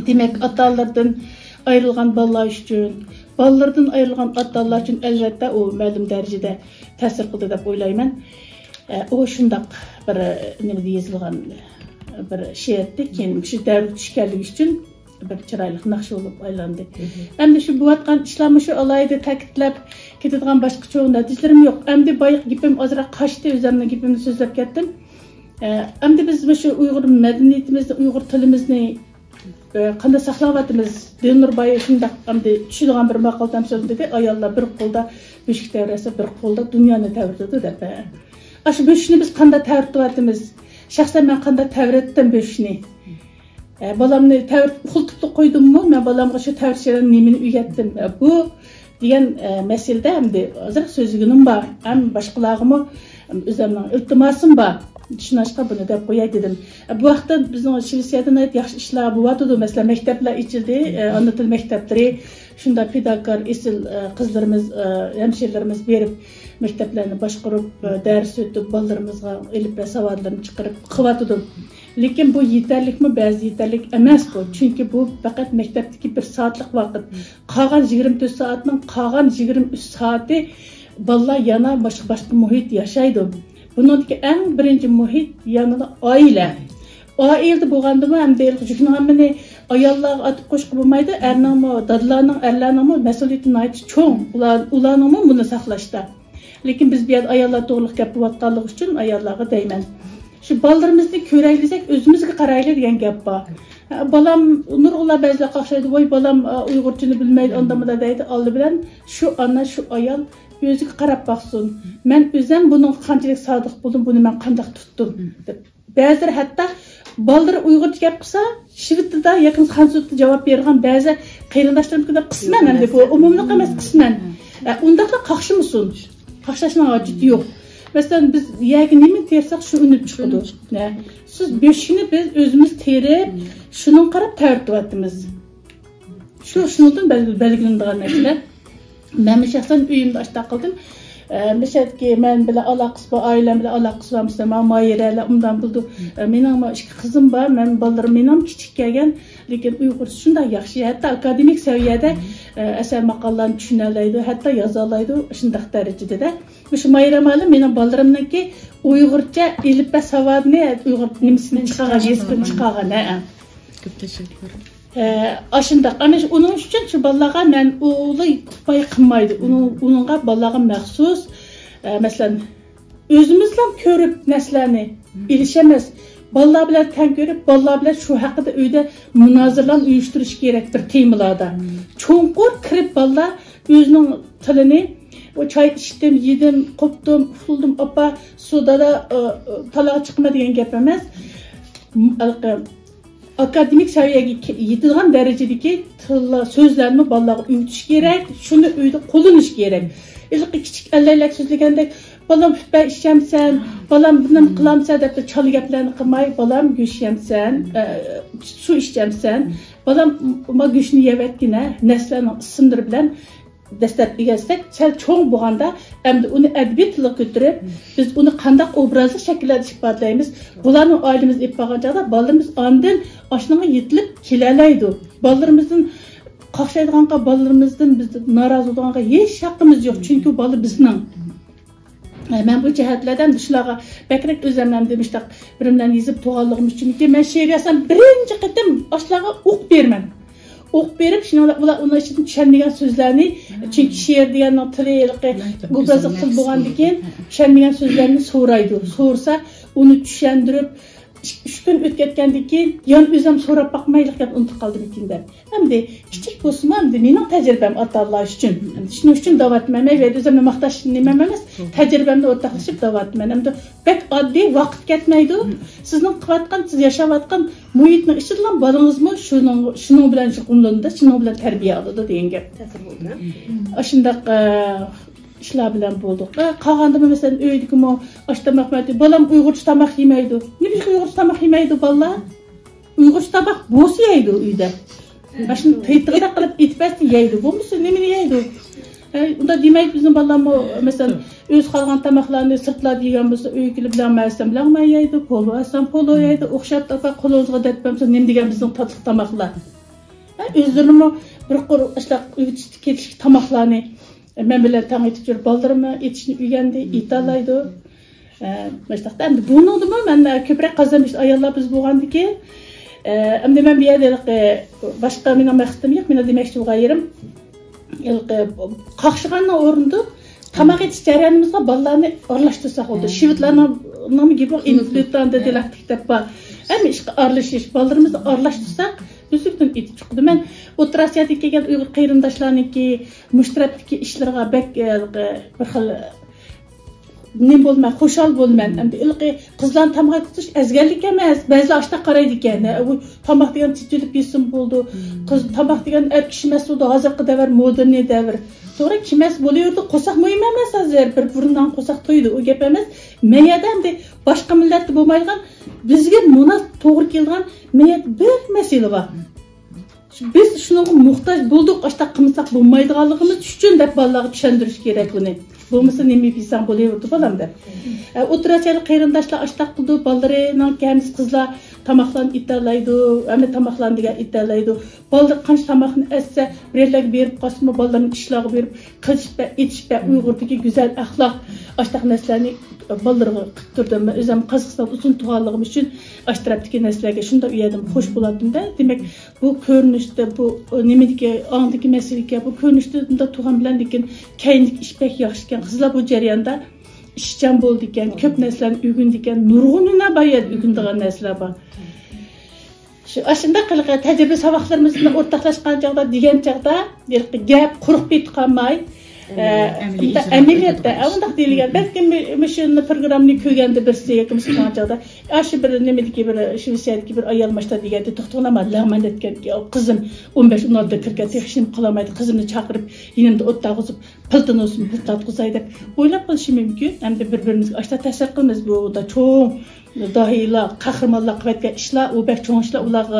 Demak, ota-onalardan ayrilgan bolalar uchun, bolalardan ayrilgan ota-onalar uchun albatta u ma'lum darajada ta'sir qildi deb o'ylayman. O shundaq bir nima deyilgan bir she'rdi, keyin shu davr tushganligi uchun bir chiroyli naqsh bo'lib aylandi. Endi shu bo'layotgan ishlarni shu alayda ta'kidlab ketadigan boshqa cho'ng natijalarim yo'q. Endi boyiq gapim ozroq qochdi, o'zimning gapimni so'zlab ketdim. Endi biz shu Uyg'ur madaniyatimizni, Uyg'ur tilimizni qanday saqlayapmiz? Dilnur boyi shundaq endi tushadigan bir maqoldan so'zladi, ayollar bir qo'lda beshik tavrasa, bir qo'lda dunyoni tavratadi deb. Shu beshikni biz qanday tavratyapmiz? Shaxsan men qanday tavratdim beshikni? Balamni xultibli qo'ydimmi? Men balamga shu tavsiyani nimani o'rgatdim? Bu degan masalada endi hozir so'zligim bor. Ham boshqalarga o'zimning iltimosim bor. Tushunashqa buni deb qo'yay dedim. Bu vaqtda bizning Shvetsiyadan yaxshi ishlar bo'lyapti. Masalan, maktablar ichildi, ona til maktablari, shunda pedagog esil qizlarimiz, hemşirelerimiz berib maktablarni boshqarib, dars o'tib, bolalarimizga ilm va savodlarni chiqarib qilyapti. Lekin bu yetarlikmi? Ba'zi yetarlik emas bu. Chunki bu faqat maktabdagi 1 soatlik vaqt. Qolgan 24 soatning qolgan 23 soati bolalar yana boshqa muhit yashaydi. Buningki eng birinchi muhit yanada oila. Oilada bo'lgandimi ham deyil, chunki hammani ayollarga atib qo'shib bo'lmaydi. Erning, dadlarning, erlarning mas'uliyatini aytish cho'ng. Ularning buni saqlashda. Lekin biz bu yerda ayollar to'g'riliq gap qilayotganligi uchun ayollarga deyman. Shu bolalarimizni ko'raylik, o'zimizga qaraylik degan gap bor. Balam Nurullah ba'zilar qaqshaydi, "Voy balam Uyg'urchani bilmaydi, ondamada" deydi. Oldi bilan shu ana shu ayol o'ziga qarab baqsin. Men o'zim buning qanchalik sodiq bo'ldim, buni men qanday tutdim deb. Ba'zilar hatto bolalar Uyg'urcha gap qilsa, shivitda yaqin xansutda javob bergan ba'zi qarindoshlarimga qisman endi bu umumliq emas qisman. Undaqla qaqshimisin. Qaqshashning hojati yo'q. Mesela biz yağını mı tersek şu ünüp çıkıdı. Ne? Siz beşini biz özümüz terip, şunun qarab tartıvatımız. Şundan belgilendiğin mesele. Ben şahsen uyumda açta qildim. Mesela ki ben bile alaqısı var, ailem bile alaqısı var. Mesela Mayra ondan buldu. Benim iki kızım var, ben balalarım benim küçük gelgen. Lekin Uyghur şunday yaxşı, hatta akademik seviyede eser maqallarını düşünəlaydı, hatta yazalaydı, şundaq derecede de. Şu Mayra malum benim balalarımdan ki Uygurca elif ve savadını Uyghur nimsini çıkaran, yeskini çıkaran. Çok teşekkür. Aşındaq. Ama onun için şu balağa ben oğlu kupayı qılmaydı. Onunğa balağa məxsus. Mesela özümüzle körüp neslerini ilişemez. Balalar bilen ten görüp, balalar bilen şu hakkında öyle münazırlan uyuşturuş gerektir temalarda. Çoğunkur kırıp balalar özünün tilini o çay içtim, yedim, koptum, ufuldum, apa suda da talağa çıkma diyen gap emez. Akademik seviyeye yetilen derecedeki sözlerini balağa öğütüş gerek, şunu öyle kullanış gerek. İlk küçük ellerle sözlegende balam ben işemsen, balam bunu kılamsan da çalı gaplarını kılmay, balam güçemsen, su içemsen, balam ma güçünü yevetkine neslerini ısındır bilen desteklersek, çel çoğun buğanda hem de onu edebiyat tili götürüp biz onu kandak obrazlı şekillerde ispatlayımız. Bularını ailemiz ipağınca ballarımız andın aşınıma yetilip kilelaydı. Ballarımızın Qaqşaydıqanqa balalarımızdan biz narazı olğanqa hiç haqqımız yok. Çünkü balı bizning. Ben bu cihetlerden dışlağa bekrek özlemlem demiştik. Birimden yazıp tuğallığım için ki ben şiir yazsam birinci qitim aşlağa ok bermem. Ok berip şimdi onun için düşenmeyen sözlerini çünkü şiir deganning tili obrazı til bo'lgandan düşenmeyen sözlerini so'raydi. So'rsa onu düşendirip 3 gün ötketkendan keyin yan özüm so'rab bakmaylik deb unutib qoldim ekanda. Hamda kichik bo'lsin, hamda mening tajribam atallar uchun. Shuning uchun da'vatmanman va o'zimni maqtash nima emas, tajribamni o'rtoqlashib da'vatman. Hamda bek oddiy vaqt ketmaydi. Sizning qilayotgan, siz yashayotgan muhitning ichidan bolangizmi shuning bilan shug'ullanadi, shuning bilan tarbiya oladi degan gap ta'sir bo'ldi. Shundaq işler bilen bulduk. Qağanda mesela öydüküm o aştamaq məydi. Balam Uygurca tamaq yemeydi. Ne bir Uygurca tamaq yemeydi balla? Uygurca tamaq boz yeydi uyda. Aşın teytiqda qilib etbəsdi yeydi. Bu musun nemini yeydi? Unda demək bizim ballam mesela öz qalğan tamaqlarını sırtlar yegan bolsa öykülü bilen mərsəm bilen yeydi. Polo asam polo yeydi. Oxşat tapa qolunuzğa dətbəmsə nem degan bizim tatlı tamaqlar. Özlərimi bir qor aşlaq uyutub ketiş tamaqlarını ben bile tam yetişiyor ballarımı yetişini üyendi, italaydı. Mesela bunu oldu mu? Ben köprek kazanmış ayarlar biz buğandı ki. Ama ben bir yerde başka benim mektim yok, benim demek ki gayrim. Kalkışanla orundu. Tamak yetiş cereyanımızda ballarını arlaştırsak oldu. Şivitlerine namı gibi inflütten de dilaktik teppa. Ama işte arlaşış ballarımızı arlaştırsak Üzükten eti çıktı. Ben o Trasya'da kelgan Uyghur qayrindoshlarniki mushtarabdagi ishlarga bek bir xil ne bo'lmay, xo'shal bo'lman. Endi ilqi qizlarni tamoq yetish azgarlik emas, ba'zi ashta qaraydi ekan. Bu tamoq degan titilib yesin bo'ldi. Qiz tamoq degan er kishi emas bo'ldi. Hozirgi davr modern davr. To'g'ri kimas bo'laverdi, qo'saq muhim emas hozir. Bir burundan qo'saq to'ydi. O gap emas. Meyada endi boshqa millatda bo'lmaydigan bizga munos to'g'ri kelgan meyat bir masala bor. Biz şunun muhtaç bulduk, işte qımsaq bo'lmaydiganligimiz uchun deb bolalarga tushuntirish kerak buni. Bo'lmasa nima bilsam bo'laverdi bolam deb. O'tirachalik qarindoshlar ashtaq qildi, bolalarining kamiz qizlar tamoqlarni italaydi, ama tamoqlarni degan italaydi. Bolalar qancha tamoqni assa, birlarga berib qolsa, bolalarni ishlariga berib, qilishpa, etishpa Uyg'urdagi go'zal axloq ashtaq narsalarni bolalarga qilib turdim. O'zim Qozog'iston uzun tug'anligim uchun ashtarabdagi narsalarga shunda uyadim, xo'sh bo'lardim-da. Demak, bu ko'rinishda bu nimadagi ongdagi masalaga bu ko'rinishda tug'an bilan lekin keyinlik ish pek yaxshi ekan. Qizlar bu jarayonda ishchan bo'ldi ekan, ko'p narsalarni o'rgandi ekan, nurg'unina bayat o'rgandigan narsalar bor. Shu ashunda qilgan tajriba saboqlarimizni o'rtoqlashgan chaqda degan chaqda gap quruq bitib qolmay, Ameliyatda undaq deyilgan. Balkim o'sha programmani ko'rganda birsi yoki musulmonchada ashi bir nimadagi bir Shvetsiyadagi bir ayol mashta deganda to'xtag'anaman lag'man etgan qizim 15-16 kirgan texshim qolamaydi qizimni chaqirib yonimda o't tag'izib piltini o'sib piltatqizay deb o'ylab qilishi mumkin. Hamda bir-birimizga ashta ta'sir qilamiz bu da cho'ng dohiylar, qahramonlar qilayotgan ishlar, u bak cho'ng ishlar ularga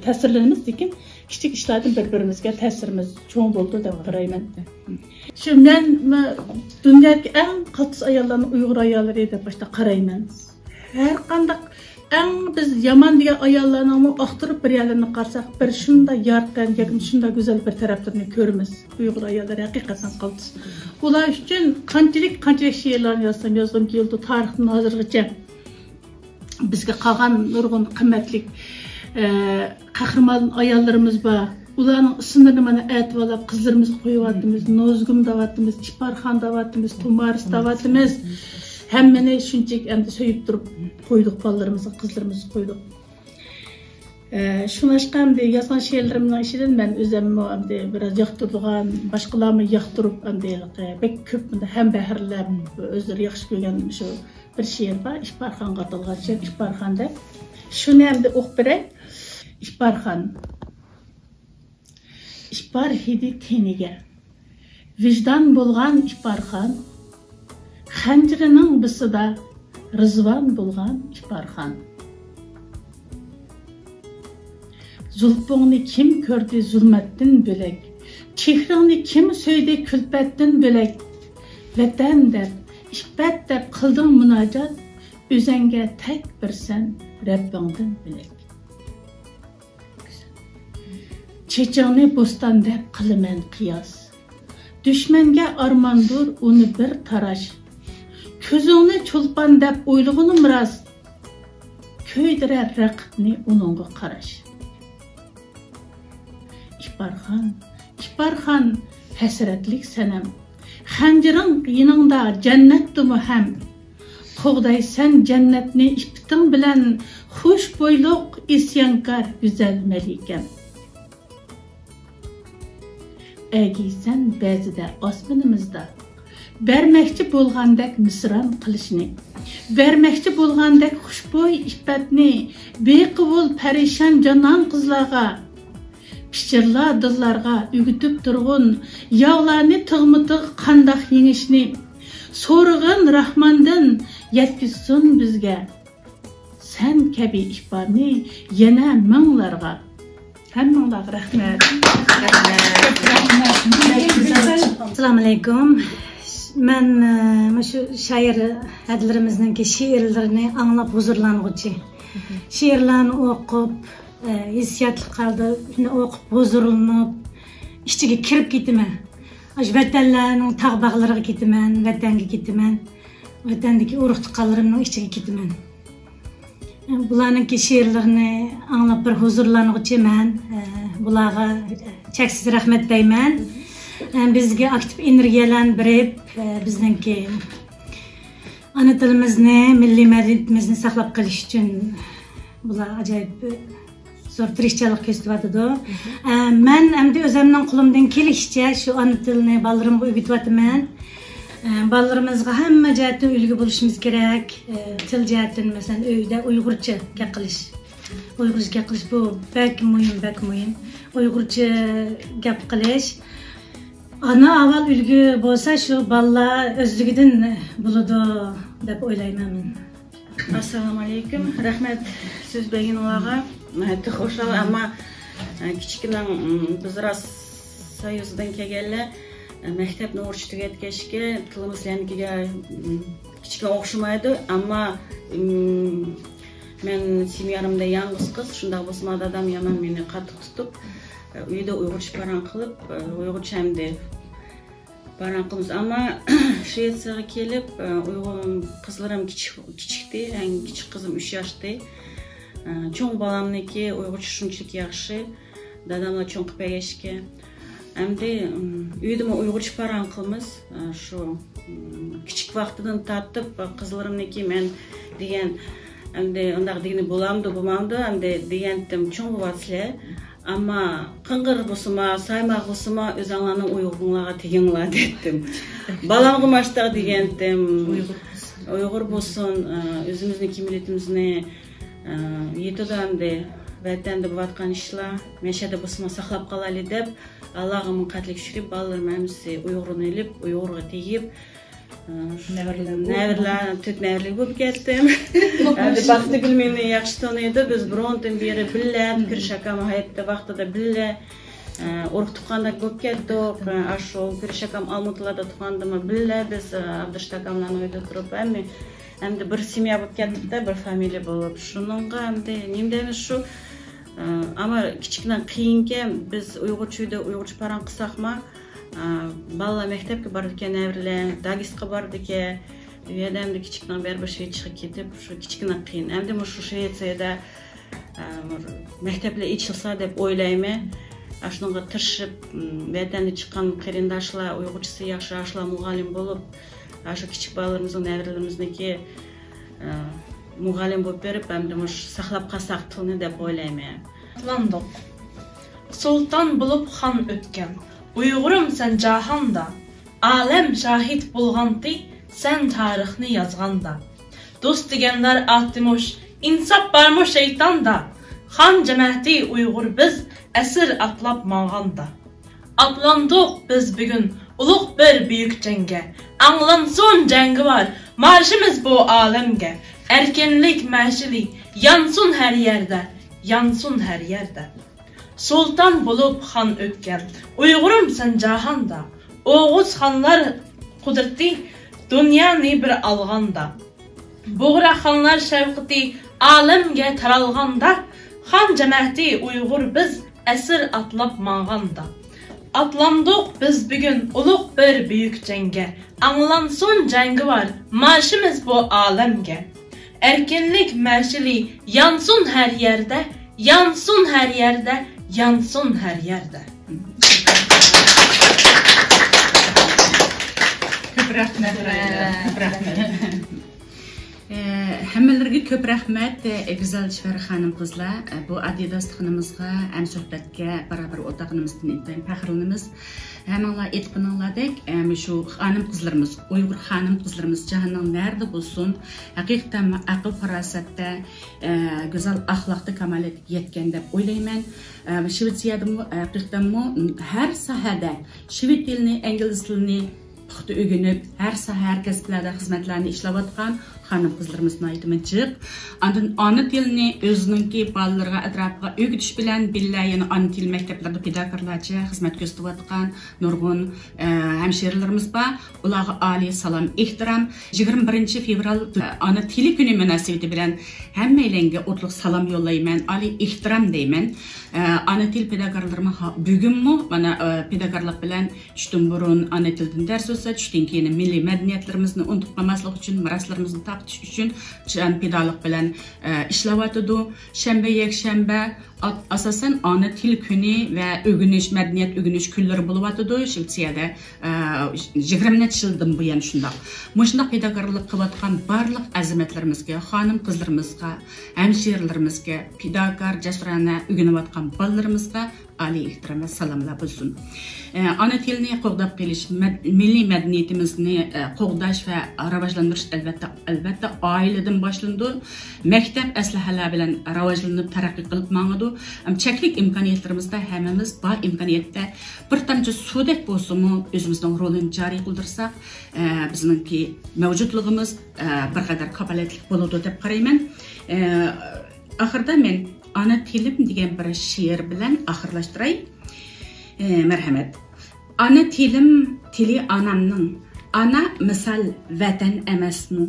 ta'sirlanamiz, lekin kichik ishlardan bir-birimizga ta'sirimiz cho'ng bo'ldi deb qarayman. Shu men dunyodagi eng qattiq ayollarni Uyg'ur ayollari deb boshda qarayman. Har qanday eng biz yomon degan ayollarni oqtirib bir yerlarni qarsak, bir shunda yorqin, yoki shunda go'zal bir taraflarini ko'ramiz. Uyg'ur ayollari haqiqatan qattiq. Ular uchun qanchalik she'rlarni yozgim keldi tarixdan hozirgacha. Bizga qolgan nurg'un qimmatli qahramon ayollarimiz bor. Ularning ismlarini mana aytib qizlarimiz qo'yapmiz, Nozgum davatimiz, Iparxon davatimiz, Tumaris davatimiz. Hammani shunchalik endi so'yib turib qo'ydik, bolalarimizni, qizlarimizni qo'ydik. Shunashqa endi yozgan she'rlarimning ichidan men o'zim endi biroz yoqtirgan, boshqalarni yoqtirib endi bek ko'p ham bahrlab o'zlari yaxshi ko'rgan shu bir she'r bor, Iparxonga atalgan she'r. Iparxonda shuni endi o'qib beray. Iparxon İpar hidi teniga, vicdan bo'lgan Iparxon, xanjirining bisida rizvon bo'lgan Iparxon. Zulfingni kim ko'rdi zulmatdan bo'lak, chehringni kim so'ydi kulfatdan bo'lak, vatan deb, iffat deb qilding munojat, o'zingga tek birsan Rabbingdan bo'lak. Chechingni bo'ston deb qilaman qiyos. Dushmanga armondur uni bir tarash. Ko'zingni chulpan deb o'ylag'unim rost. Ko'ydirar raqibni uningga qarash. Iparxon, Iparxon hasratlik sanam. Xanjiring yiningda jannatdimi ham. Qo'g'daysan jannatni ipiting bilan, xush bo'yliq isyonkor go'zal malikam. Əgiysən bəzidə osmanımızda, verməkçi bolğandək misran qilishni, verməkçi bolğandək xushbo'y iffətni, bequvul parishon jonon qizlarga, pichirlar dillarga o'gitib turg'un, yog'larni tig'mi-tig' qandoq yengishni, so'rag'in Rahmondan yetkizsin bizga, sen kabi ifbarni yana minglarga. Hammanglarga rahmat. Assalomu alaykum. Men shu shoir hadlarimizning she'rlarini anglab huzurlanguchi. She'rlarni o'qib, hissiyatli qalda o'qib huzurlanib, ichiga kirib ketaman. Shu vatanlarning tog'-bog'lariga ketaman, vatanga ketaman. Vatandagi urug'-tuqqanlarimning ichiga ketaman. Bularning she'rlarini anglab bir huzurlanguchi men. Bularga cheksiz rahmat deyman. Bizga aktiv energiyalantirib, bizningki ana tilimizni, milliy madaniyatimizni saqlab qolish uchun bular ajoyib zo'r tirishchilik ko'rsatyapti. Men endi o'zimning qo'limdan kelishicha shu ana tilni bolarimga o'rgatyapman. Bolalarımızga hamma jihatdan ulgu bo'lishimiz kerak. Til jihatdan masalan uyda Uyg'urcha gap qilish. Uyg'urcha gap qilish bu bak muhim. Uyg'urcha gap qilish. Ana avval ulgu bo'lsa shu bolalar o'zligidan bo'ladi deb o'ylayman men. Assalomu alaykum. Rahmat so'z berganlarga. Xo'shal, ammo kichkina biz ras Soyuzdan kelganlar maktabni o'qishga tugatgachga tilimizlarnikiga kichkina o'xshamaydi, ammo men semyarimda yolg'iz qiz, shunday bo'lsa dadam yomon meni qattiq tutib, uyda Uyg'urcha paran qilib, Uyg'urchamda paran qilamiz. Ammo Shvetsiyaga kelib, Uyg'ur qizlarim kichikdi, eng kichik qizim 3 yoshda. Cho'ng bolamniki Uyg'urcha shunchalik yaxshi, dadamlar cho'ng qilib berishga. Endi uyda Uyg'urcha paran qilamiz. Shu kichik vaqtidan tortib qizlarimniki men degan endi undaq degani bo'lamdi, bo'lmamdi, endi degandim cho'ng bo'lasizlar. Ama qınqır busuma, saymaq busuma özanlarının Uyğurluğa teginglar dedim. Balam qımaştaq degendim. Uyğur bolsun, özümüzün kimliğimizni yetidamde vatanda bolatqan işlar, meşede busuma saqlap qalalı deb, Allah'ımın qatlik şürip ballarım hamısı Uyğurun elip, Uyğurga tegip Neverler, tüt neverler көп ketdim. Hadi baxtı gülmeni yaxşı tanıydı. Biz bronten beri bille, Pirşakam hayatda vaqtida bille urug' tuqqanda көп ketdik. Aşo Pirşakam Almutlarda tuqqandımı bille biz Abdıştakamdan oyda turib, endi bir semya bo'lib ketdik da, bir familiya bo'lib. Shuningga endi nemdemiz shu ama kichikdan qiyinken biz Uyg'urchada Uyg'urcha paran qilsaqmi, balla mektepke bardı ki nevrle, Dagistga bardı ki, üyedemde küçükten beri bir şey çıkıp gidip, şu küçükten kıyın. Hem de şu Şvetsiyada mekteple içilsa dep oylayma, aşınıga tırşıp, üyedemde çıkan kerindaşla, Uygurçası yaxşı aşla muğalim bolup, aşı küçük balalarımızın, nevrelerimizden muğalim bolup berip, hem de saklap qasak tılını dep oylayma. Atlandık. Sultan bulup han ötken. Uyğurum sen cahanda, alem şahit bulğandı, sen tarixni yazğanda. Dost degenler atmış, insap barmış şeytanda. Xan cəməti Uyğur biz, əsir atlap mağanda. Atlandıq biz bugün, uluq bir büyük cəngə. Anlansın cəngi var, marşımız bu alemge. Erkenlik məşili, yansın her yerde, yansın her yerde. Sultan bulup han ötken, Uyğurum sen cahanda, Oğuz xanlar kudreti, dünyanı bir alğanda. Buğra xanlar şevqiti, alemge taralğanda, xan cəməti Uyğur biz, əsir atlap mağanda. Atlandıq biz bugün, uluq bir büyük cəngə, anlansın cəngi var, marşımız bu alemge. Erkenlik məşili, yansın her yerde, yansın her yerde, yansın her yerde. Köp rahmet. Hammalarga köp rahmat, güzel Şifar xanım qızlar. Bu adi dostluğumuzga, hem sohbetga barabar o'taqimizdan intayin faxrlanamiz. Hammalar aytqaninglardek, shu xanım qızlarımız, Uyghur xanım qızlarımız jahonning nerede bo'lsin, haqiqatan aql farosatda, güzel axloqda kamolatga yetgan deb o'ylayman. Shvetsiyada haqiqatan har sohada shvet tilini, ingliz tilini puxta o'rganib, har soha har kasblarda xizmatlarni ishlayotgan xanım qızlarımızın aytımıcıq. Ondan ana tilini özününki balalarga atrofiga o'rgatish bilan billa yana ana til maktablarida pedagoglarcha xizmat ko'rsatayotgan nurg'un hamshiralarimiz bor. Ularga oliy salom, ehtirom. 21 fevral ana tili kuni munosabati bilan hammalarga o'tliq salom yo'llayman, oliy ehtirom deyman. Ana til pedagoglarimiz bugunmi mana pedagoglik bilan tushdan burun ana tildan dars o'tsa, tushdan keyin milliy madaniyatlarimizni unutib qolmaslik uchun, miroslarimizni üçün can pedagoglik bilan ishlayotidu. Shanba, yakshanba asosan ana til kuni va o'rganish, madaniyat o'rganish kunlari bo'layotidi. Shvetsiyada 20 yildan buyon shundoq. Mushundoq pedagoglik qilayotgan barliq azimatlarimizga, xonim qizlarimizga, hamshiralarimizga, pedagog jasurona o'rganayotgan bolalarimizga oliy ehtirom va salomlar bo'lsin. Ana tilni qo'g'dab qelish, milliy madaniyatimizni qo'g'dash va rivojlantirish albatta oiladan boshlandi. Maktab aslahalar bilan rivojlanib taraqqiy qilib mangadi. Cheklik imkoniyatlarimizda hammamiz bor imkoniyatda bir tamchi sudek bo'lsa-mu o'zimizning rolini joriy qildirsak, bizningki mavjudligimiz bir qadar kapolatli bo'ladi deb qarayman. Oxirida men ana tilim degan bir she'r bilan oxirlashtiray. Marhamat. Ana tilim, tili anamning. Ana misal vatan emasmi?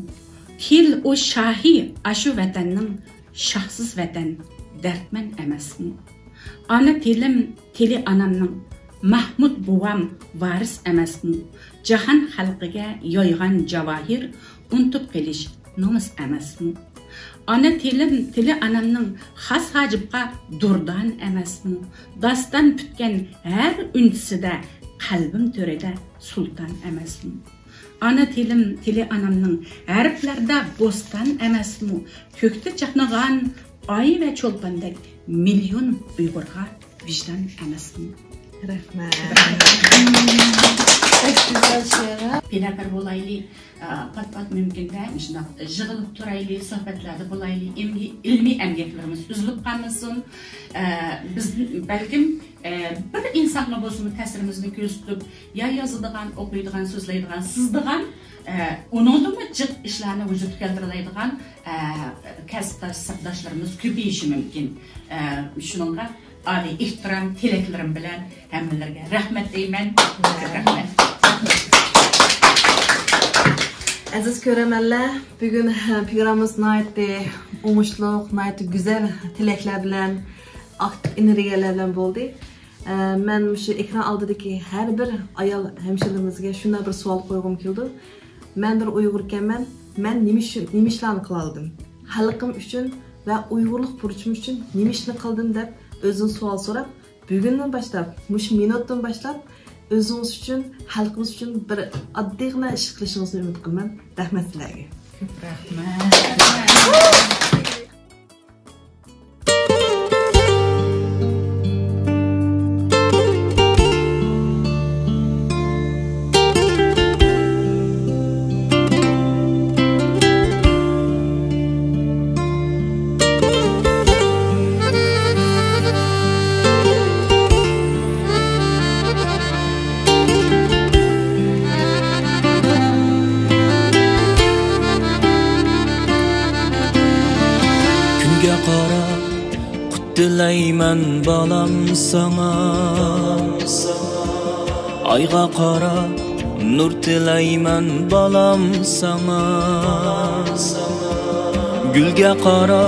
Til o shahi ashu vatanning, shahsiz vatan, dardman emasmi? Ana tilim, tili anamning. Mahmud buvam varis emasmi? Jahon xalqiga yoygan javohir, unutib qelish nomus emasmi? Ana tilim, tili anamning xas hajibqa durdan emasmi? Dastan putgan har unsida qalbim to'rida sultan emasmi? Ana tilim, tili anamning harflarda bostan emasmi? Ko'kda chaqnagan ay va cho'lpandek million Uyg'urga vicdan emasmi? Rahmat. Güzel şeyler. Pinaker bolaylı, pat mümkünde, jığılıp turaylı, sohbetlerde bolaylı, ilmi emgeklerimiz üzülüp kalmasın. Biz belki bir insanla bozunu tesirimizni gözlüp, ya yazıdığan, okuyduğan, sözleydiğen, sızdığan, onun da mı cık işlerine vücut keltireleydiğen kasıptaş, saptaşlarımız köpeyişi mümkün. Şununla Ali ihtiram, tileklerim bilen hemmelerge rahmet deymen. Rahmet. Aziz göremeler, bugün programımız nayeti umuşluq, nayeti güzel tilekler bilen, aktif energiyalar bilen boldu. Men şu ekran aldıdaki her bir ayal hemşirelerimizge şuna bir sual koyğum keldi. Men bir Uyg'urkenman, men nima ishlarni qilardim? Xalqim uchun va Uyg'urlik burchim uchun nima ishni qildim deb o'zim savol so'rab, bugundan boshlab, mush minutdan boshlab o'zingiz uchun, xalqimiz uchun bir oddiygina ish qilishingizni umid qilaman. Rahmat sizlarga. Dilayman balam sana, ayga qara nur dilayman balam sana, gülge qara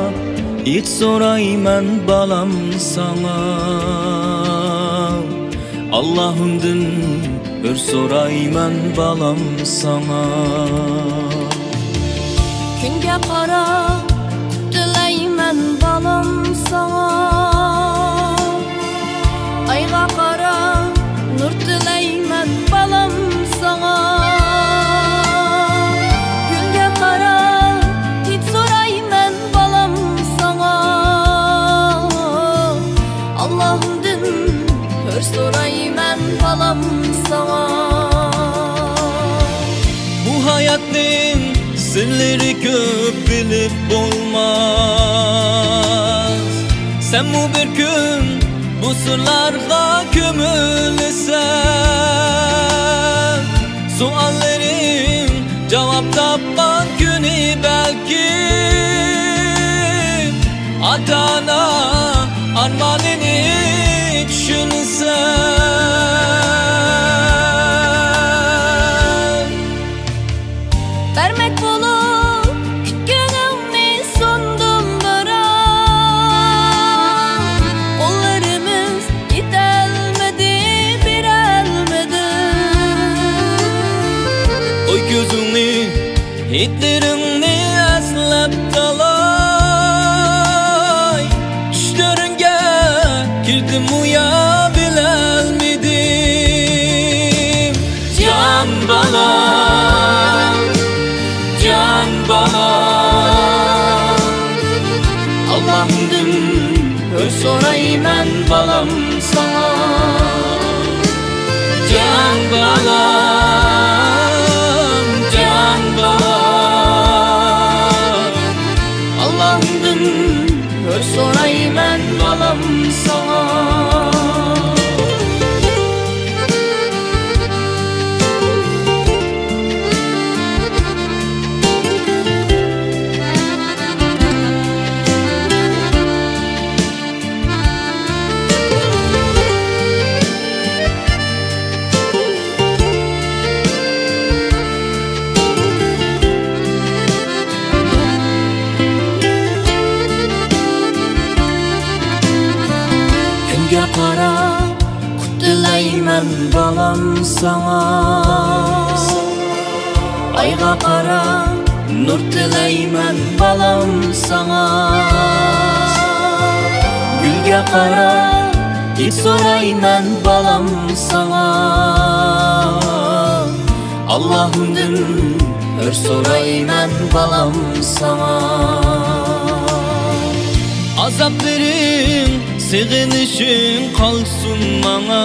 it so'rayman balam sana, Allah'ımdın bir so'rayman balam sana. Kunga qara dilayman balam sana, ayga qara nur dilayman balam sana, gülge qara hit so'rayman balam sana, Allah'ımdın hür so'rayman balam sana. Bu hayatın sirleri köp bilip olmaz. Sen bu bir gün bu sırlarga kömülsen, suallerin cevap tapman günü belki, Adana armanını düşünsen. Vermek bulup kütkünümü sundum bırak, kollarımız gidelmedi bir elmedi. Oy gözünü hitlerini eslep talay, düşlerine girdim uyabilmedim. Can balam, can balam, Allah'ımdın hür sorayman balam sana. Can balam, can balam, Allah'ımdın hür sorayman balam sana. Kunga qara dilayman balam sana, ayga qara nur dilayman balam sana, gülge qara hit so'rayman balam sana, Allah'ımdın hür so'rayman balam sana. Azap verin Sığınışın kalsın bana.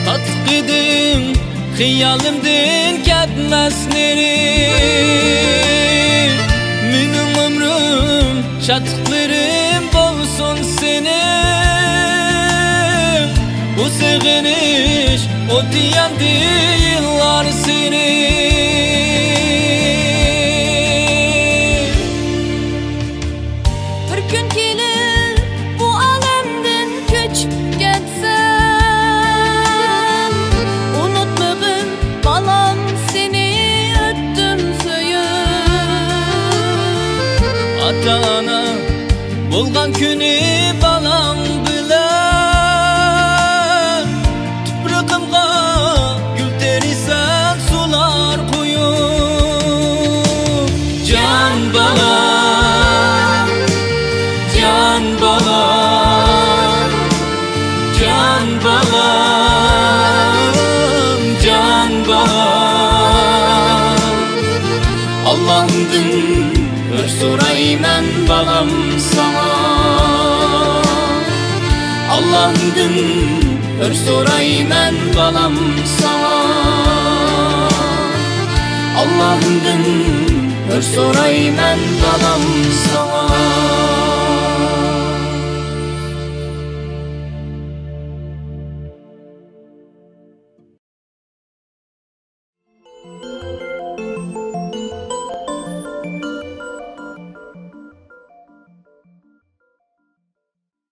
Tatqidim hiyalimden ketmez neri. Benim ömrüm şatıklarım bolsun senin. Bu sığınış o diyendi yıllar seni. Bir gün gelir bu alemden köçüp getsem, unutmagın balam seni öttüm söyüp. Ata-ana bolgan günü balam bilen, tuprağımga gül terisen sular koyup. Can balam, can balam, can balam, can balam. Allah'ımdın ör sorayman balam sana. Allah'ımdın ör sorayman balam sana. Allah'ımdın ör sorayman